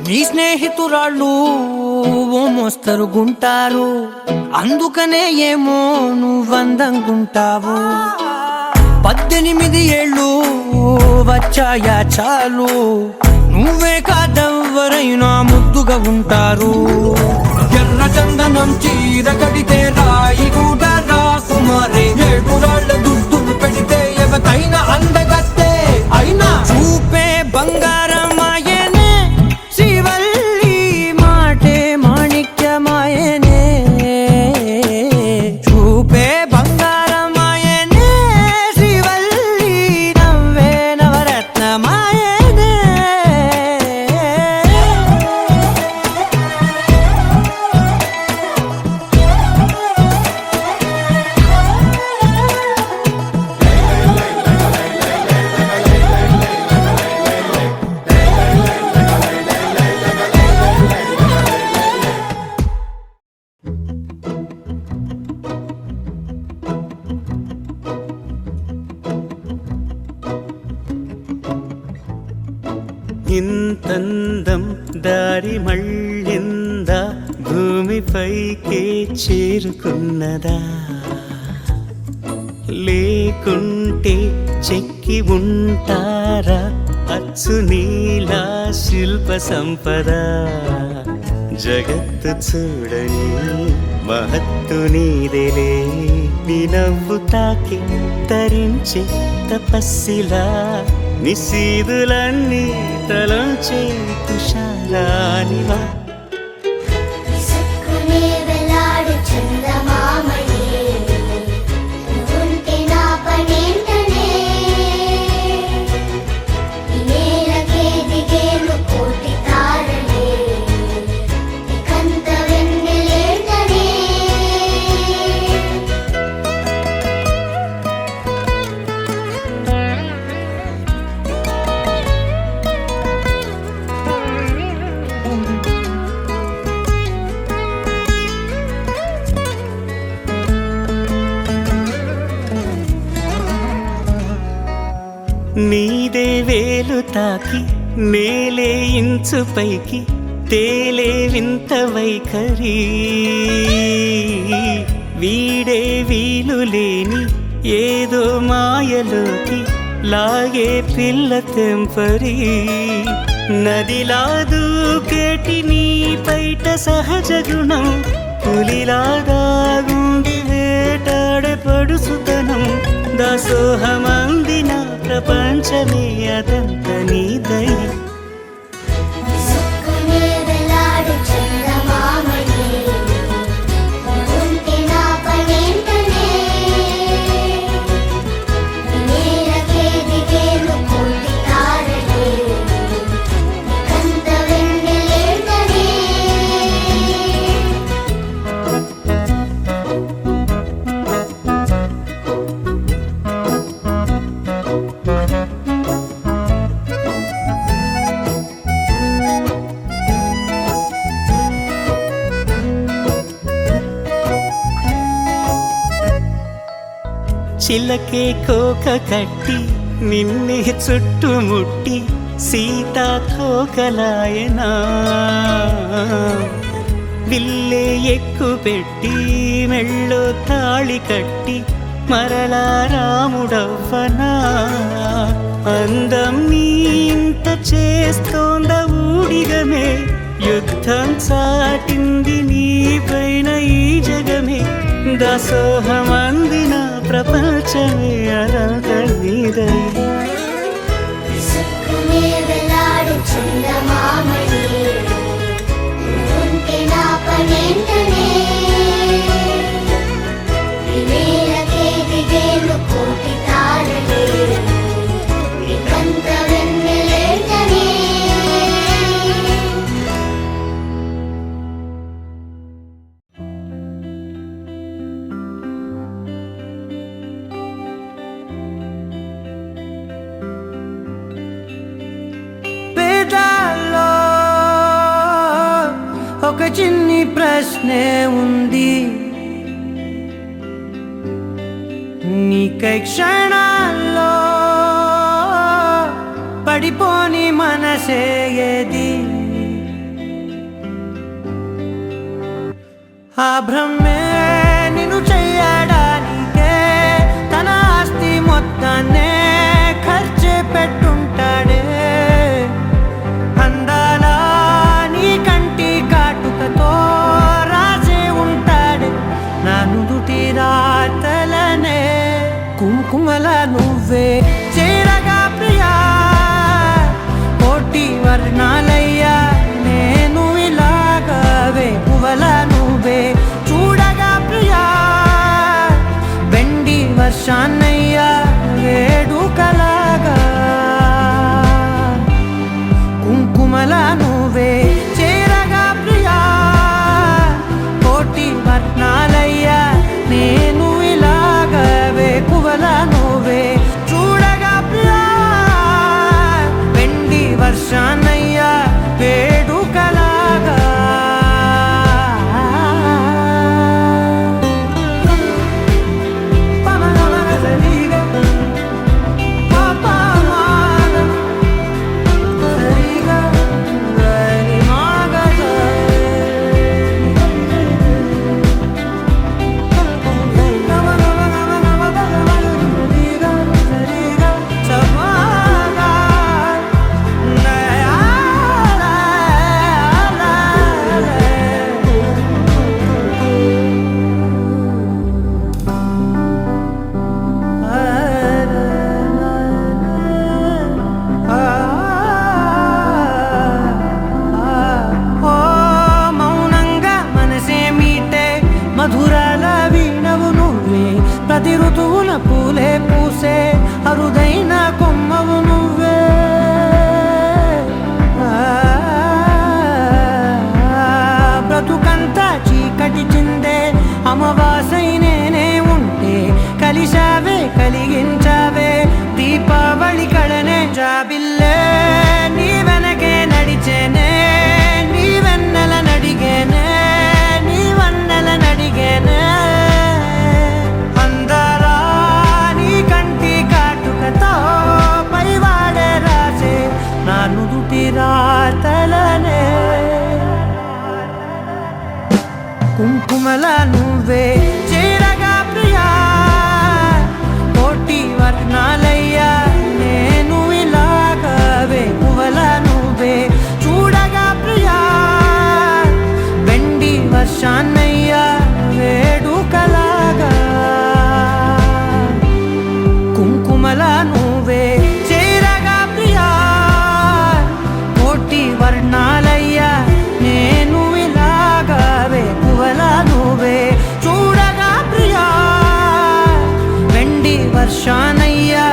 నీ స్నేహితురాళ్ళు ఓ మోస్తరుగుంటారు, అందుకనే ఏమో నువ్వందంగుంటావు. 18 ఏళ్ళు వచ్చాయా చాలు, నువ్వే కాదెవ్వరైనా ముద్దుగా ఉంటారు. ఎర్ర చందనం చీర కడితే రాయి కూడా రాకుమారే, 7 రాళ్ళ దుద్దులు పెడితే ఎవతైనా అందగత్తే. అయినా చూపే బంగారమాయనే శ్రీవల్లి మాటే మాణిక్యమాయనే. చూపే బంగారమాయనే శ్రీవల్లి నవ్వే నవరత్నమాయనే. ఇంతందం దారి మళ్ళిందా, భూమిపైకే చేరుకున్నదా, లేకుంటే చెక్కి ఉంటారా అచ్చు నీలా శిల్ప సంపద. జగత్తు చూడని మహత్తు నీదేలే, నీ నవ్వు తాకి తరించే తపస్సిలా, నిశీదులన్నీ తలంచే తుషారానివా. నీదే వేలు తాకి నేలే ఇంచు పైకి తేలే వింత వైఖరి, వీడే వీలు లేని ఏదో మాయలోకి లాగే పిల్ల తెంపరి. నదిలా దూకేటి నీ పైట సహజ గుణం, పులిలాగా గుండి వేటాడే పడుసుతనం. దాసోహమందిన ప్రపంచమే అదంత నీ దయ. చిలకే కోక కట్టి నిన్నే విల్లే ఎక్కుపెట్టి మెళ్ళో తాళి కట్టి మరలా రాముడవ్వనా అందం నీ ఇంత చేస్తోంద ఊడిగమే యుద్ధం చాటింది నీ పైన ఈ జగమే దాసోహమందిన ప్రపంచమే అనంత నీదై ఒక చిన్ని ప్రశ్నే ఉంది నీకై క్షణాల్లో పడిపోని మనసే ఏది ఆ బ్రహ్మే నిన్ను చెయ్యడానికే తన ఆస్తి మొత్తాన్నే ఖర్చు పెట్టుంటాడే అందాల నీ కంటి కాటుకతో రాసే ఉంటాడే నా నుదుటి రాతలనే కుంకుమల నువ్వే చేరగా ప్రియా కోటి వర్ణాలయ్యా నేను ఇలాగవే పువ్వల నువ్వే చూడగా ప్రియా వెండి వర్షాన్నయ్యా వేడుకలాగా కుంకుమల నువ్వే చేరగా ప్రియా కోటి వర్ణాలయ్యా నేను ఇలాగవే పువ్వల నువ్వే చూడగా ప్రియా వెండి వర్షాన్నయ్యా వేడుకలాగా మధురాల వీణవు నువ్వే ప్రతి ఋతువున పూలే పూసే అరుదైన కొమ్మవు నువ్వే బ్రతుకంతా చీకటి చిందే అమావాసై నేనే ఉంటే కలిశావే కలిగించావే దీపావళి కళనే జాబిల్లే నీ వెనకే నడిచేనే నీ వెన్నెల నడిగేనే అందరా నీ కంటి కాటుకతో పైవాడే రాసే నా నుదుటి రాతలనే కుంకుమల నువ్వే చేరగా ప్రియా కోటి వర్ణాలయ్యా నేను ఇలాగవే పువ్వల నువ్వే చూడగా ప్రియా వెండి వర్షాన్నయ్యా వేడుకలాగా కుంకుమల నువ్వే చేరగా ప్రియా కోటి వర్ణాలయ్యా నేను ఇలాగవే పువ్వల నువ్వే చూడగా ప్రియా వెండి వర్షాన్నయ్యా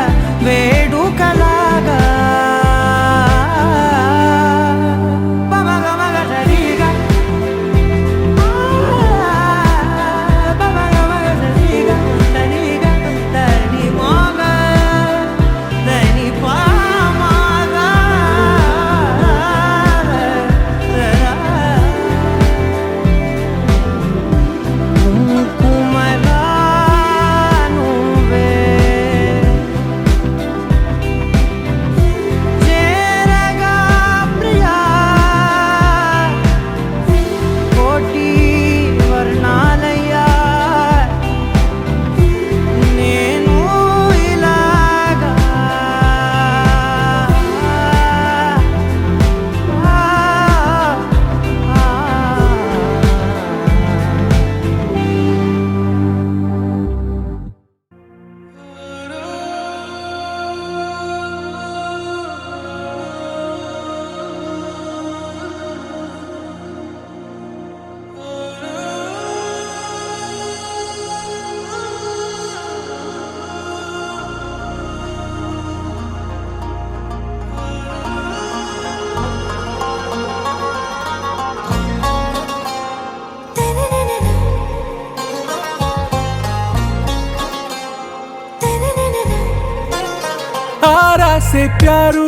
సే ప్యారు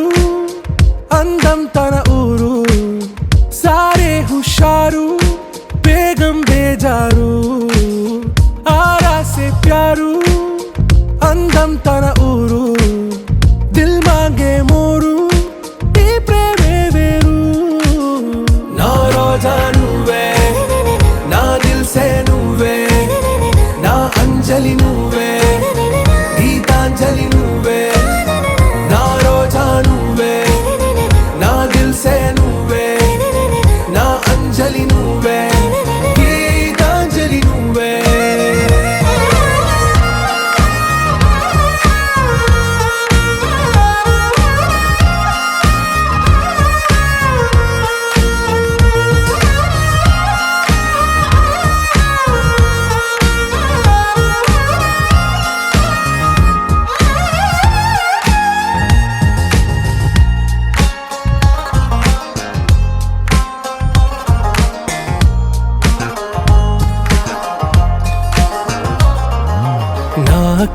అందం తన ఊరు సారే హుషారు బేగం బేజారు ఆరా సే ప్యారు అందం తన ఊరు దిల్ మాంగే మోరు ఈ ప్రేమే వేరు నా రోజా నువ్వే నా దిల్ సే నువ్వే నా అంజలి నువ్వే గీతాంజలి నువ్వే నా రోజా నువ్వే నా దిల్ సే నువ్వే నా అంజలి నువ్వే గీతాంజలి నువ్వే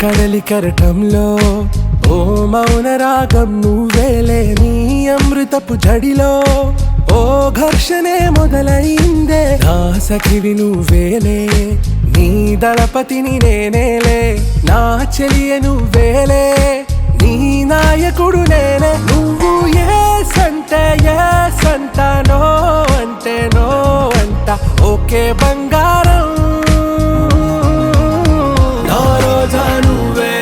కడలి కరటంలో ఓ మౌన రాగం నువ్వేలే నీ అమృతపు జడిలో ఓ ఘర్షణే మొదలైందే నా సఖివి నువ్వేలే నీ దళపతిని నేనేలే నా చెలియ నువ్వేలే నీ నాయకుడు నేనే నువ్వు ఏ సంట నో అంటే నో అంట ఓకే బంగారం నా రోజా నువ్వే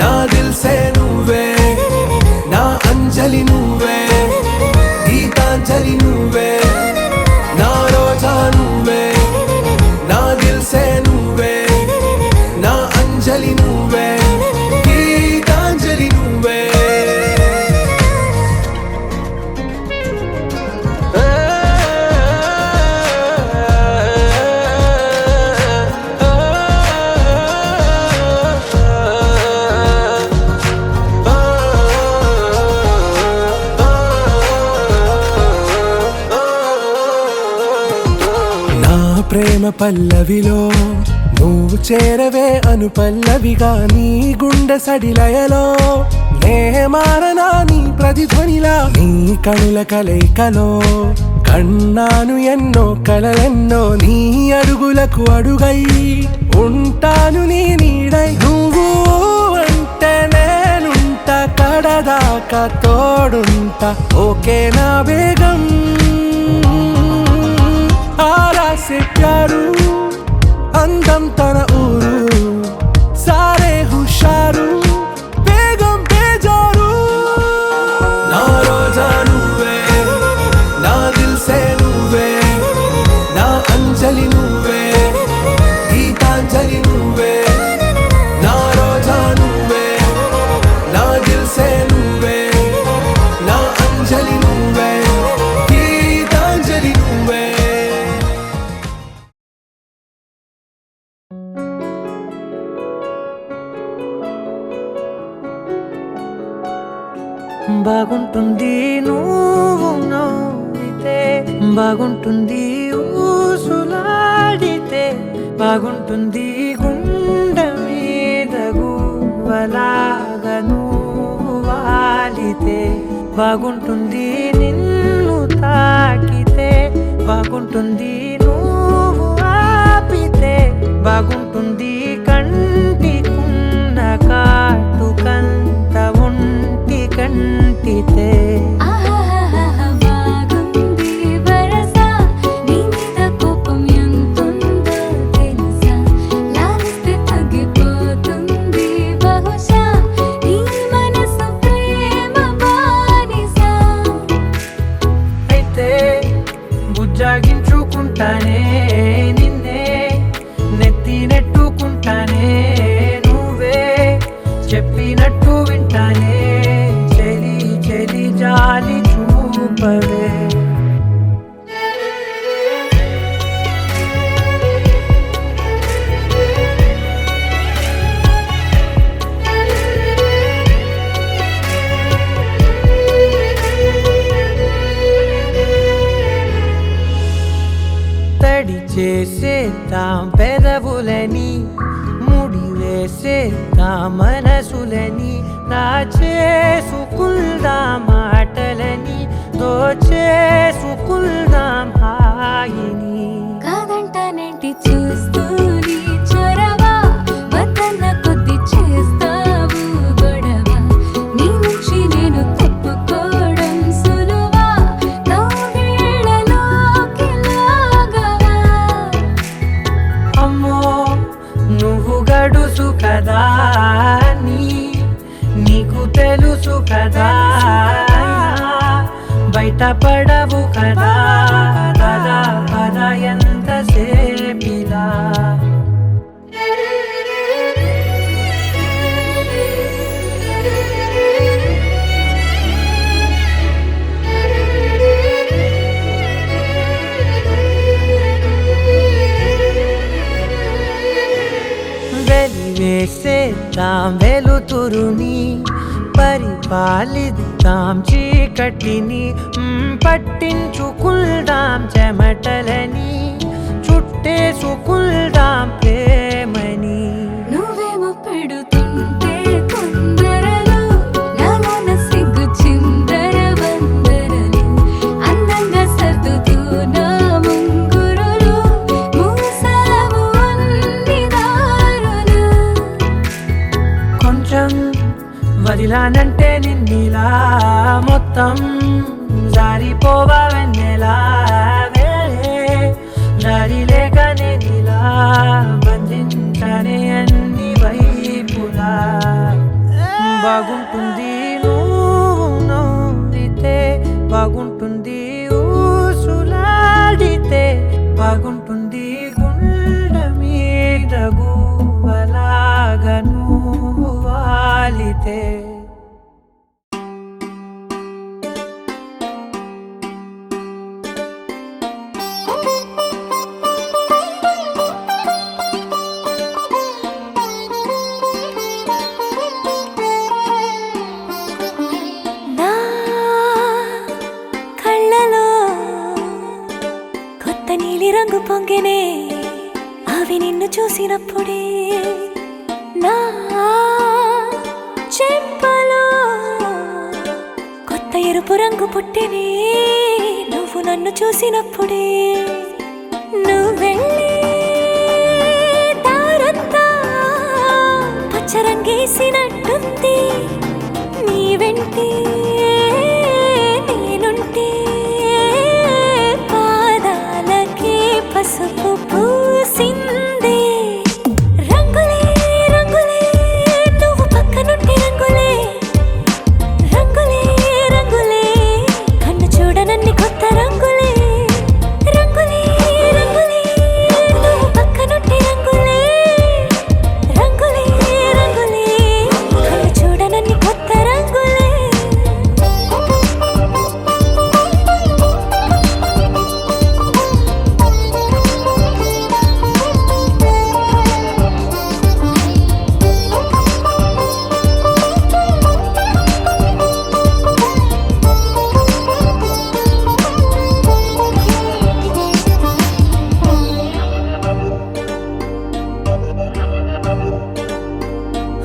నా దిల్ సే నువ్వే నా అంజలి నువ్వే గీతాంజలి నువ్వే నా రోజా నువ్వే నా దిల్ సే నువ్వే నా అంజలి నువ్వే గీతాంజలి నువ్వే ప్రేమ పల్లవిలో నువ్వు చేరవే అను పల్లవిగా నీ గుండె సడిలయలో నే మారనా నీ ప్రతిధ్వనిలా నీ కనుల కలయికలో కన్నాను ఎన్నో కలలెన్నో నీ అడుగులకు అడుగై ఉంటాను నీ నీడై నువ్వు అంటే నేనుంట కడదాకా తోడుంట ఓకే నా బేగం ఆరా సే ప్యారు అందం తన ఊరు సారే హుషారు బేగం బేజారు నా రోజా నువ్వే నా దిల్ సే నువ్వే నా అంజలి నువ్వే గీతాంజలి నువ్వే నా రోజా నువ్వే నా దిల్ సే నువ్వే నా అంజలి నువ్వే గీతాంజలి నువ్వే బాగుంటుంది నువ్వు నవ్వితే బాగుంటుంది ఊసులాడితే బాగుంటుంది గుండె మీద గువ్వలాగా నువ్వు వాలితే బాగుంటుంది నిన్ను తాకితే బాగుంటుంది నువ్వు ఆపితే బాగుంటుంది కంటికున్న కాటుకంత ఒంటి కంటితే బుజ్జాగించుకుంటానే నిన్నే నెత్తి నెట్టుకుంటానే నువ్వే చెప్పినట్టు వింటానే చెలి చెలి జాలి చూపవే తడి చేసేద్దాం పెదవులని ముడి వేసేద్దాం మనసులని నా చేసుకుందాం మాటలని దోచేసుకుందాం హాయిని కాదంటానేంటి చూస్తూని చొరవా వద్దన్న కొద్ది చేస్తావు గొడవ నీ నుంచి నేను తప్పుకోవడం సులువా నవ్వేళ్ళలోకి లాగవా అమ్మో నువ్వు గడుసు కదా నీకు తెలుసు కదా బయట పడవు కదా పద పద ఎంతసేపిలా వెలివేసేద్దాం వెలుతురుని పరిపాలిద్దాం చీకటిని పట్టించుకుందాం చెమటలని చుట్టేసుకుందాం ప్రేమని నువ్వేమో పెడుతుంటే కొందరలు నాలోన సిగ్గు చిందర వందరలు అందంగా సర్దుతూ నా ముంగురులు మూసావు అన్ని దారులు కొంచెం వదిలానంటే నిన్నిలా మొత్తం జారిపోవా వెన్నెలా దారి లేక నేనిలా బంధించనే అన్ని వైపులా బాగుంటుంది నువ్వు నవ్వితే బాగుంటుంది ఊసులాడితే బాగుంటుంది గుండె మీద గువ్వలాగా నువ్వు వాలితే నా కళ్ళలో కొత్త నీలి రంగు పొంగినే అవి నిన్ను చూసినప్పుడే నా చెంపలో కొత్త ఎరుపు రంగు పుట్టినే నువ్వు నన్ను చూసినప్పుడే నువ్వెళ్ళే దారంతా పచ్చరంగేసినట్టుంది నీ వెంటే నేనుంటే పాదాలకే పసుపు పూసిందే రంగులే రంగులే నువ్వు పక్కనుంటే రంగులే రంగులే రంగులే కన్ను చూడనన్ని కొత్త రంగులే రంగులే రంగులే నువ్వు పక్కనుంటే రంగులే రంగులే రంగులే కన్ను చూడనన్ని కొత్త రంగులే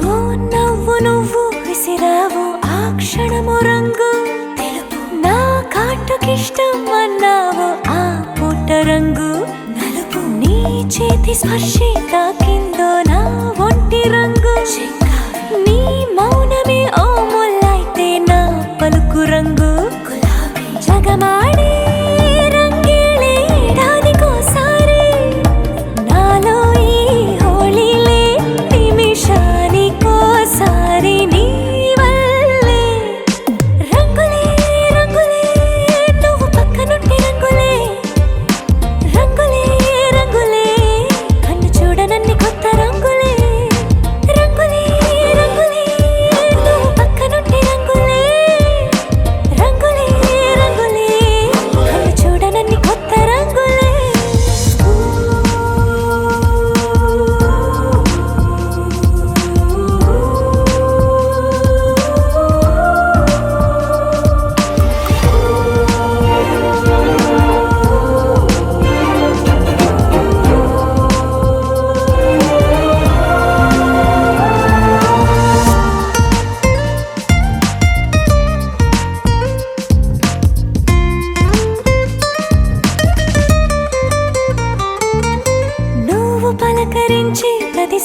ఓ నవ్వు నువ్వు విసిరావు ఆ క్షణము రంగు తెలుపు నా కాటుకిష్టం అన్నావు ఆ పుట్ట రంగు నలుపు నీ చేతి స్పర్శే తాకిందో నా ఒంటి రంగు నీ మౌనమే ఓ ముల్లైతే నా పలుకు రంగు జగమాడే రంగేళే ఏడాదికోసారి నాలో ఈ హోళీలే నిమిషానికోసారి నీ వల్లే రంగులే రంగులే నువ్వు పక్కనుంటే రంగులే రంగులే రంగులే కన్ను చూడనన్ని కొత్త రంగులే రంగులే రంగులే నువ్వు పక్కనుంటే రంగులే రంగులే రంగులే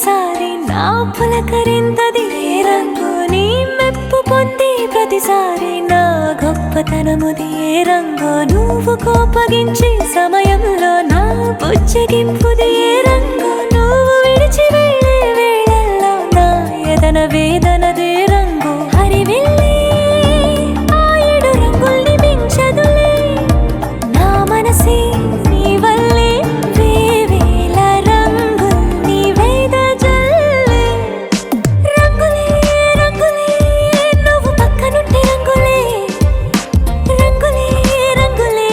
ప్రతిసారి నా పులకరింతది ఏ రంగు నీ మెప్పు పొంది ప్రతిసారి నా గొప్పతనముది ఏ రంగు నువ్వు కోపగించి సమయంలో నా బుజ్జగింపుది ఏ రంగు నువ్వు విడిచి వెళ్ళే వేళల్లో నా ఎదన వేదనదే రంగు హరివిల్లి ఆ ఏడు రంగుల్ని మించదులే నా మనసే నీ వల్లే వేవేల రంగుల్ని వేదజల్లే రంగులే రంగులే నువ్వు పక్కనుంటే రంగులే రంగులే రంగులే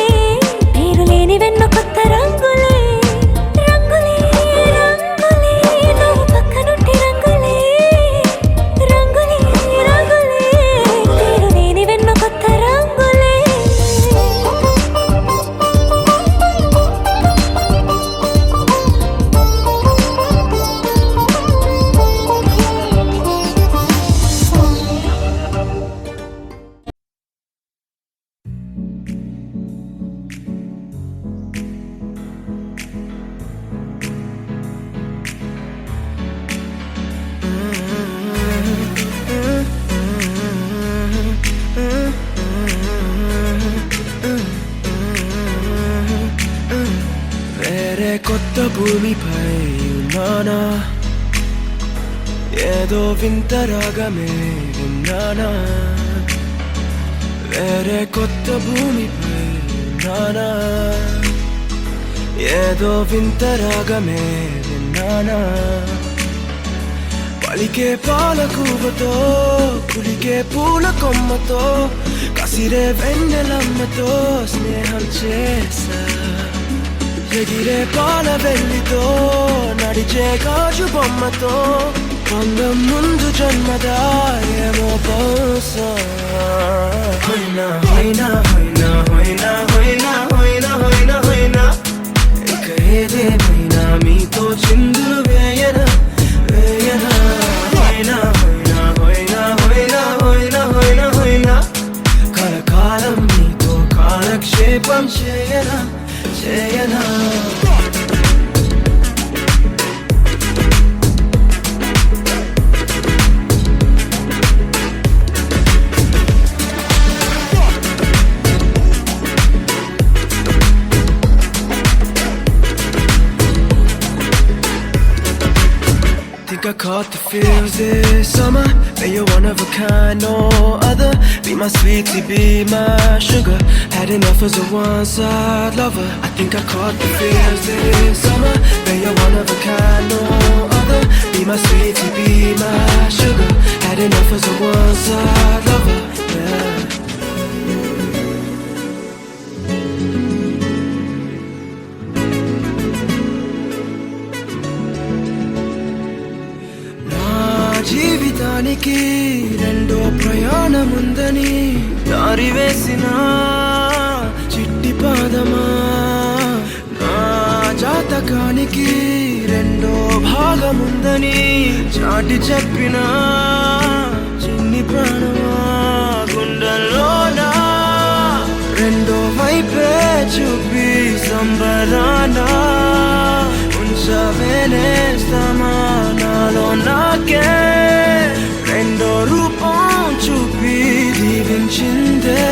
పేరు లేని వెన్ను కొత్త రంగులే రంగులే రంగులే నువ్వు పక్కనుంటే రంగులే రంగులే రంగులే పేరు లేని వెన్ను కొత్త రంగులే వేరే కొత్త భూమిపై ఉన్నానా ఏదో వింత రాగమే విన్నానా వేరే కొత్త భూమిపై ఉన్నానా ఏదో వింత రాగమే విన్నానా పలికే పాలకూవతో కులికే పూల కొమ్మతో కసిరే వెన్నెలమ్మతో స్నేహం చేసా ఎగిరే పాల వెల్లితో నడిచే గాజు బొమ్మతో అందం ముందు జన్మదా ఏమో బహుశా హోయినా హోయినా హోయినా హోయినా హోయినా హోయినా హోయినా హోయినా ఇక ఏదేమైనా మీతో చిందులు వేయనా వేయనా హోయినా హోయినా హోయినా హోయినా హోయినా హోయినా హోయినా కలకాలం మీతో కాలక్షేపం చేయనా చేయనా Think I caught the feels this summer. But you're one of a kind, no other. Be my sweetie, be my sugar. Had enough as a one-side lover. I think I caught the feels this summer. But you're one of a kind, no other. Be my sweetie, be my sugar. Had enough as a one-side lover. Yeah. జీవితానికి రెండో ప్రయాణముందని దారి వేసిన చిట్టి పాదమా నా జాతకానికి రెండో భాగముందని చాటి చెప్పిన చిన్ని ప్రాణమా గుండెల్లోనా రెండో వైపే చూపి సంబరానా ఉంచవేనేస్తామా నాలో నాకే రెండో రూపం చూపి దీవించిందే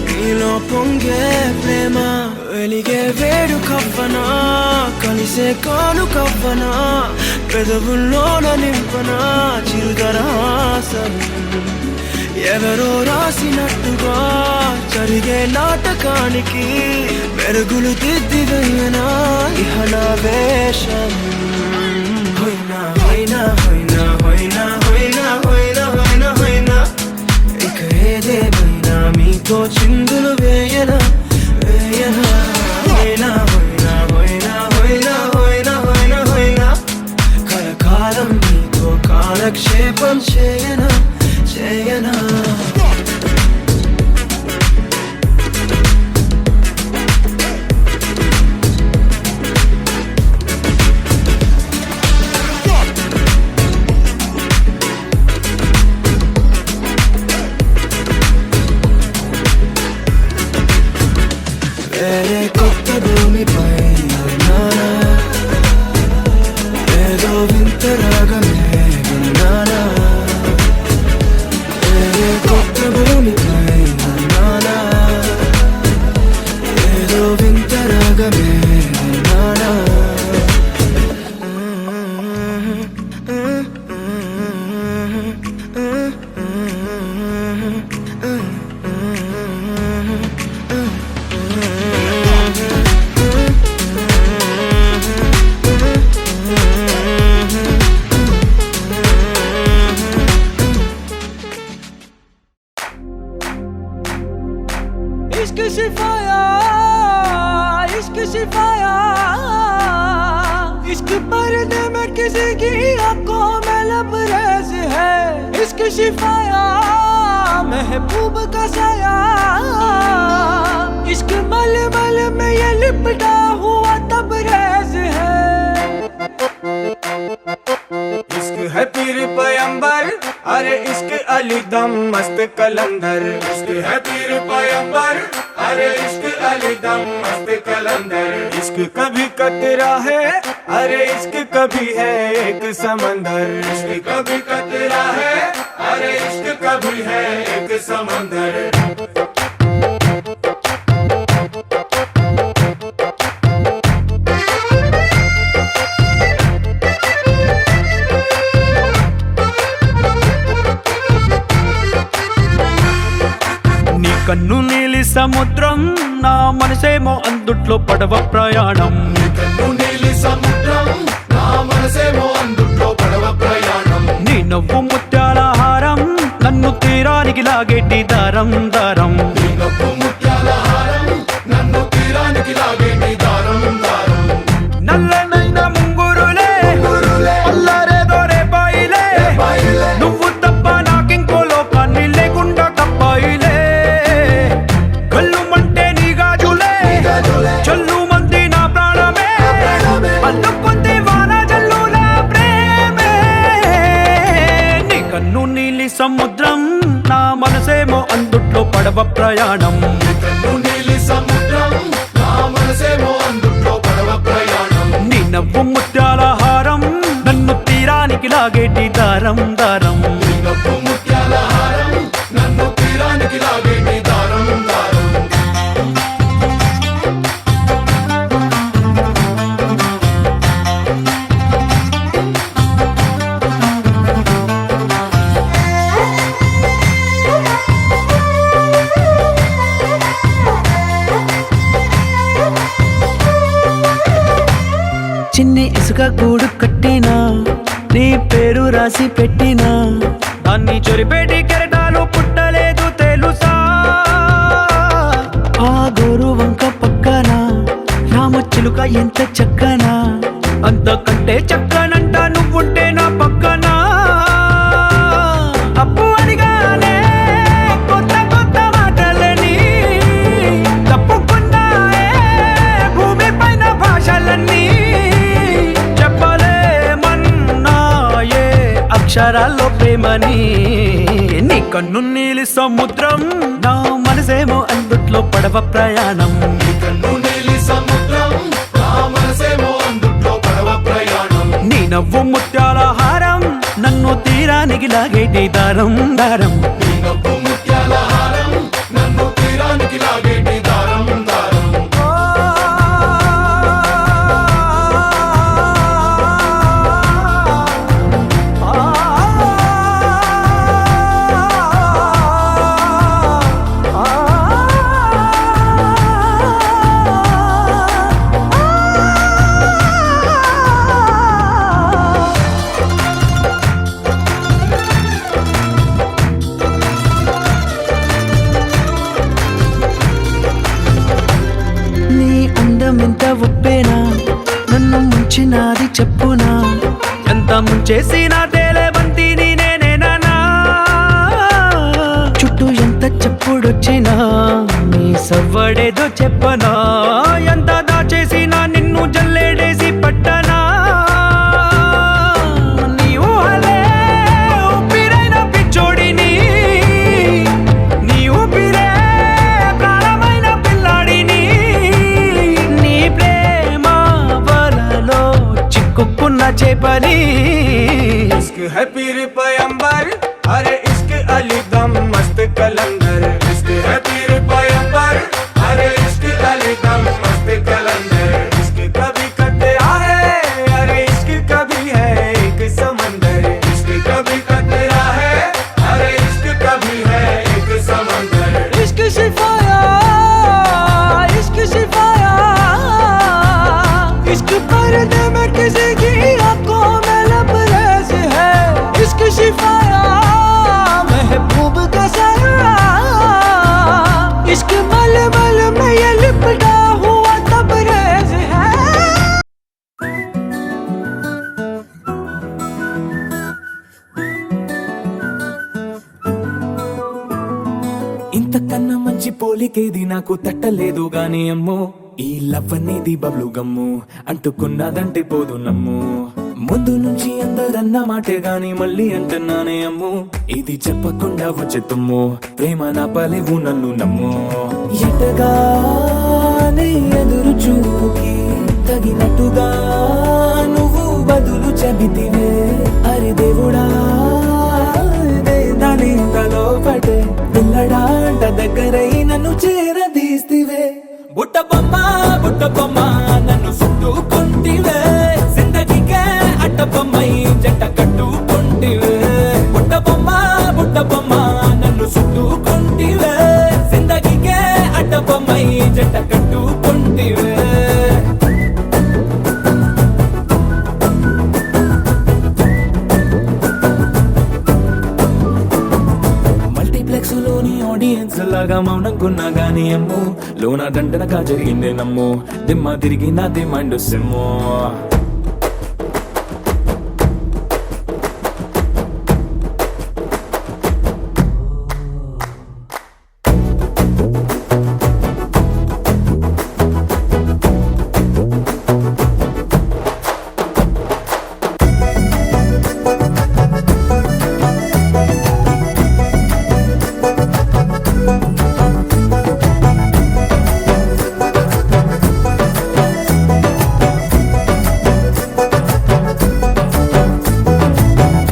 నీలో పొంగే ప్రేమ వెలిగే వేడు కవ్వనా కలిసే కాను కవ్వనా పెదవుల్లోన నింపనా చిరుదరహాసం ఎవరో రాసినట్టుగా జరిగే నాటకానికి మెరుగులు దిద్దిదయ్యనా ఇహనా వేషం హోయినా హోయినా హోయినా హోయినా హోయినా హోయినా హోయినా హోయినా ఇక ఏదేమైనా మీతో చిందులు వేయనా వేయనా హోయినా హోయినా హోయినా హోయినా హోయినా హోయినా హోయినా కలకాలం మీతో కాలక్షేపం చేయనా చేయనా వేరే కొత్త భూమిపై ఉన్నానా ఏదో వింత इश्क शिफाया इश्क शिफाया इश्क पर्दे में किसी की आंखों में लबरेज है इश्क शिफाया महबूब का साया इश्क मल मल में ये लिपटा हुआ तबरेज है इश्क है पीर पैगंबर अरे इश्क अली दम मस्त कलंदर इश्क है पीर पैगंबर अरे इश्क अली दम मस्त कलंदर इश्क कभी कतरा है अरे इश्क कभी है एक समंदर इश्क कभी कतरा है अरे इश्क कभी है एक समंदर కన్ను నీలి సముద్రం నా మనసేమో అందుట్లో పడవ ప్రయాణం కన్ను నీలి సముద్రం నా మనసేమో అందుట్లో పడవ ప్రయాణం నీ నవ్వు ముత్యాల హారం నన్ను తీరానికి లాగేటి దారం దారం నీ నవ్వు ముత్యాల హారం నన్ను తీరానికి లాగేటి దారం దారం నల్లనైన ముంగురులే అల్లారేదో రే బాయిలే నువ్వు తప్ప నాకింకో లోకాన్ని లేకుండా తప్పాయిలే చల్లు మంది నా ప్రాణమే అల్లుకుంది వాన జల్లుల ప్రేమే నీ కన్ను నీలి సముద్రం నా మనసేమో అందుట్లో పడవ ప్రయాణం కన్ను నీలి సముద్రం నా మనసేమో అందుట్లో పడవ ప్రయాణం నీ నవ్వు ముత్యాల హారం నన్ను తీరానికి లాగేటి దారం దారం నీ నవ్వు ముత్యాల హారం నన్ను తీరానికి లాగేటి దారం దారం చిన్ని ఇసుక గూడు కట్టినా నీ పేరు రాసి పెట్టినా దాన్ని చొరిపేటి కెరటాలు పుట్టలేదు తెలుసా ఆ గోరు వంక పక్కన రామచిలుక ఎంత చక్కనా అంతకంటే చక్కనంట నువ్వుంటే నా పక్కన అప్పు అడిగానే కొత్త కొత్త మాటలని తప్పుకున్నాయే భూమి పైన భాషలన్నీ చెప్పలేమన్నాయే అక్షరాల్లో ప్రేమని నీ కన్ను నీలి సముద్రం నా మనసేమో అందుట్లో పడవ ప్రయాణం నీ కన్ను నీలి సముద్రం నా మనసేమో అందుట్లో పడవ ప్రయాణం నీ నవ్వు ముత్యాల హారం నన్ను తీరానికి లాగేటి దారం దారం నీ నవ్వు ముత్యాల హారం నన్ను తీరానికి లాగేటి దారం దారం ఎంత ఒప్పేనా నన్ను ముంచినాది చెప్పునా ఎంత ముంచేసినా తేలేవంతి నేనేనా చుట్టూ ఎంత చెప్పుడొచ్చినా నీ సవ్వడేదో చెప్పనా ఎంత దాచేసినా నిన్ను జల్లేడేసి పట్టనా నీ ఊహలే ఊపిరైన పిచ్చోడిని నీ ఊపిరే ప్రాణమైన పిల్లాడిని నీ ప్రేమ వలలో చిక్కుకున్న చేపని ఇష్క్ है पीर पैगंबर अरे इश्क अली दम मस्त कलंदर इश्क है पीर पैगंबर अरे इश्क अली दम मस्त कलंदर इश्क कभी कतरा है अरे इश्क कभी है एक समंदर इश्क कभी कतरा है अरे इश्क कभी है एक समंदर इश्क शिफाया इश्क शिफाया इश्क पर्दे में किसी की आंखों में लबरेज है इश्क शिफाया पल पल में ये लिपटा हुआ तबरेज है ఇంతకన్నా మంచి పోలికేది నాకు తట్టలేదు గాని అమ్మో ఈ లవ్ అనేది బబ్లు గమ్ము అంటుకున్నదంటే పోదు నమ్ము ముందు నుంచి అందరన్న మాటే గాని మళ్ళీ అంటున్నానే అమ్ము ఇది చెప్పకుండా వచ్చే తుమ్ము ప్రేమ నా పలేవు నన్ను నమ్ము ఎటగానే ఎదురు చూకి తగినట్టుగా నువ్వు బదులు చెబితివే అరి దేవుడా దాని తలో పటే పిల్లడాంట దగ్గరై నన్ను చేరదీస్తివే బుట్ట బొమ్మ నన్ను చుట్టుకుంటివే జిందగీకే అట్ట బొమ్మై జంట కట్టుకుంటివే బుట్ట బొమ్మ నన్ను చుట్టుకుంటివే జిందగీకే అట్ట బొమ్మై జంట కట్టుకుంటివే లోని ఆడియన్స్ లాగా మౌనంకున్నా గానీ అమ్ము లోన దండనగా జరిగిందే నమ్ము దిమ్మ తిరిగి నా దిమ్మండు సిమ్ము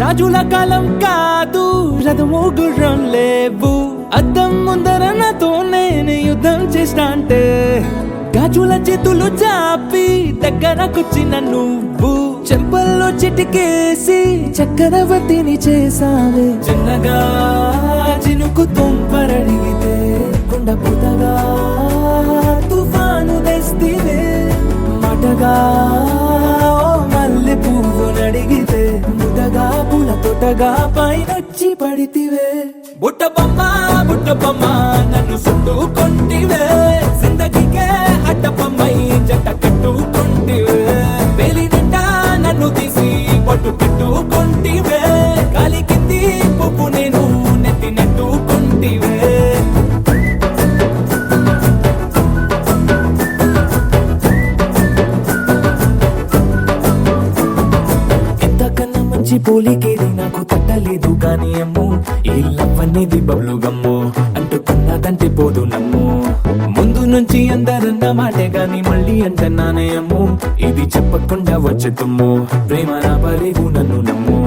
రాజుల కాలం కాదు రథము గుర్రం లేవు అద్దం ముందర నాతో నేను యుద్ధం చేస్తా అంటే గాజుల చేతులు చాపి దగ్గరకొచ్చిన నువ్వు చెంపల్లో చిటికేసి చక్రవర్తిని చేసావే చిన్నగా చినుకు తుంపరడిగితే కుండ పుటగా తుఫాను తెస్తివే మాటగా మల్లె పువ్వు నడిగితే ముదగా పూల తోటగా పైనొచ్చి పడితివే బుట్ట బొమ్మ నన్ను చుట్టుకుంటివే జిందగీకే అట్ట బొమ్మై జంట కట్టుకుంటివే వేలి నిండా నన్ను తీసి పట్టు పెట్టుకుంటివే కాలి కింది పువ్వు నేను నెత్తి నెట్టుకుంటివే పోలికేది నాకు తట్టలేదు కానీ అమ్ము ఈ లవ్ అనేది బబ్లు గమ్ము అంటుకున్నదంటే పోదు నమ్ము ముందు నుంచి అందరన్న మాటే గాని మళ్ళీ అంటున్నానే అమ్ము ఇది చెప్పకుండా వచ్చే తుమ్ము ప్రేమ నా పలేవు నన్ను నమ్ము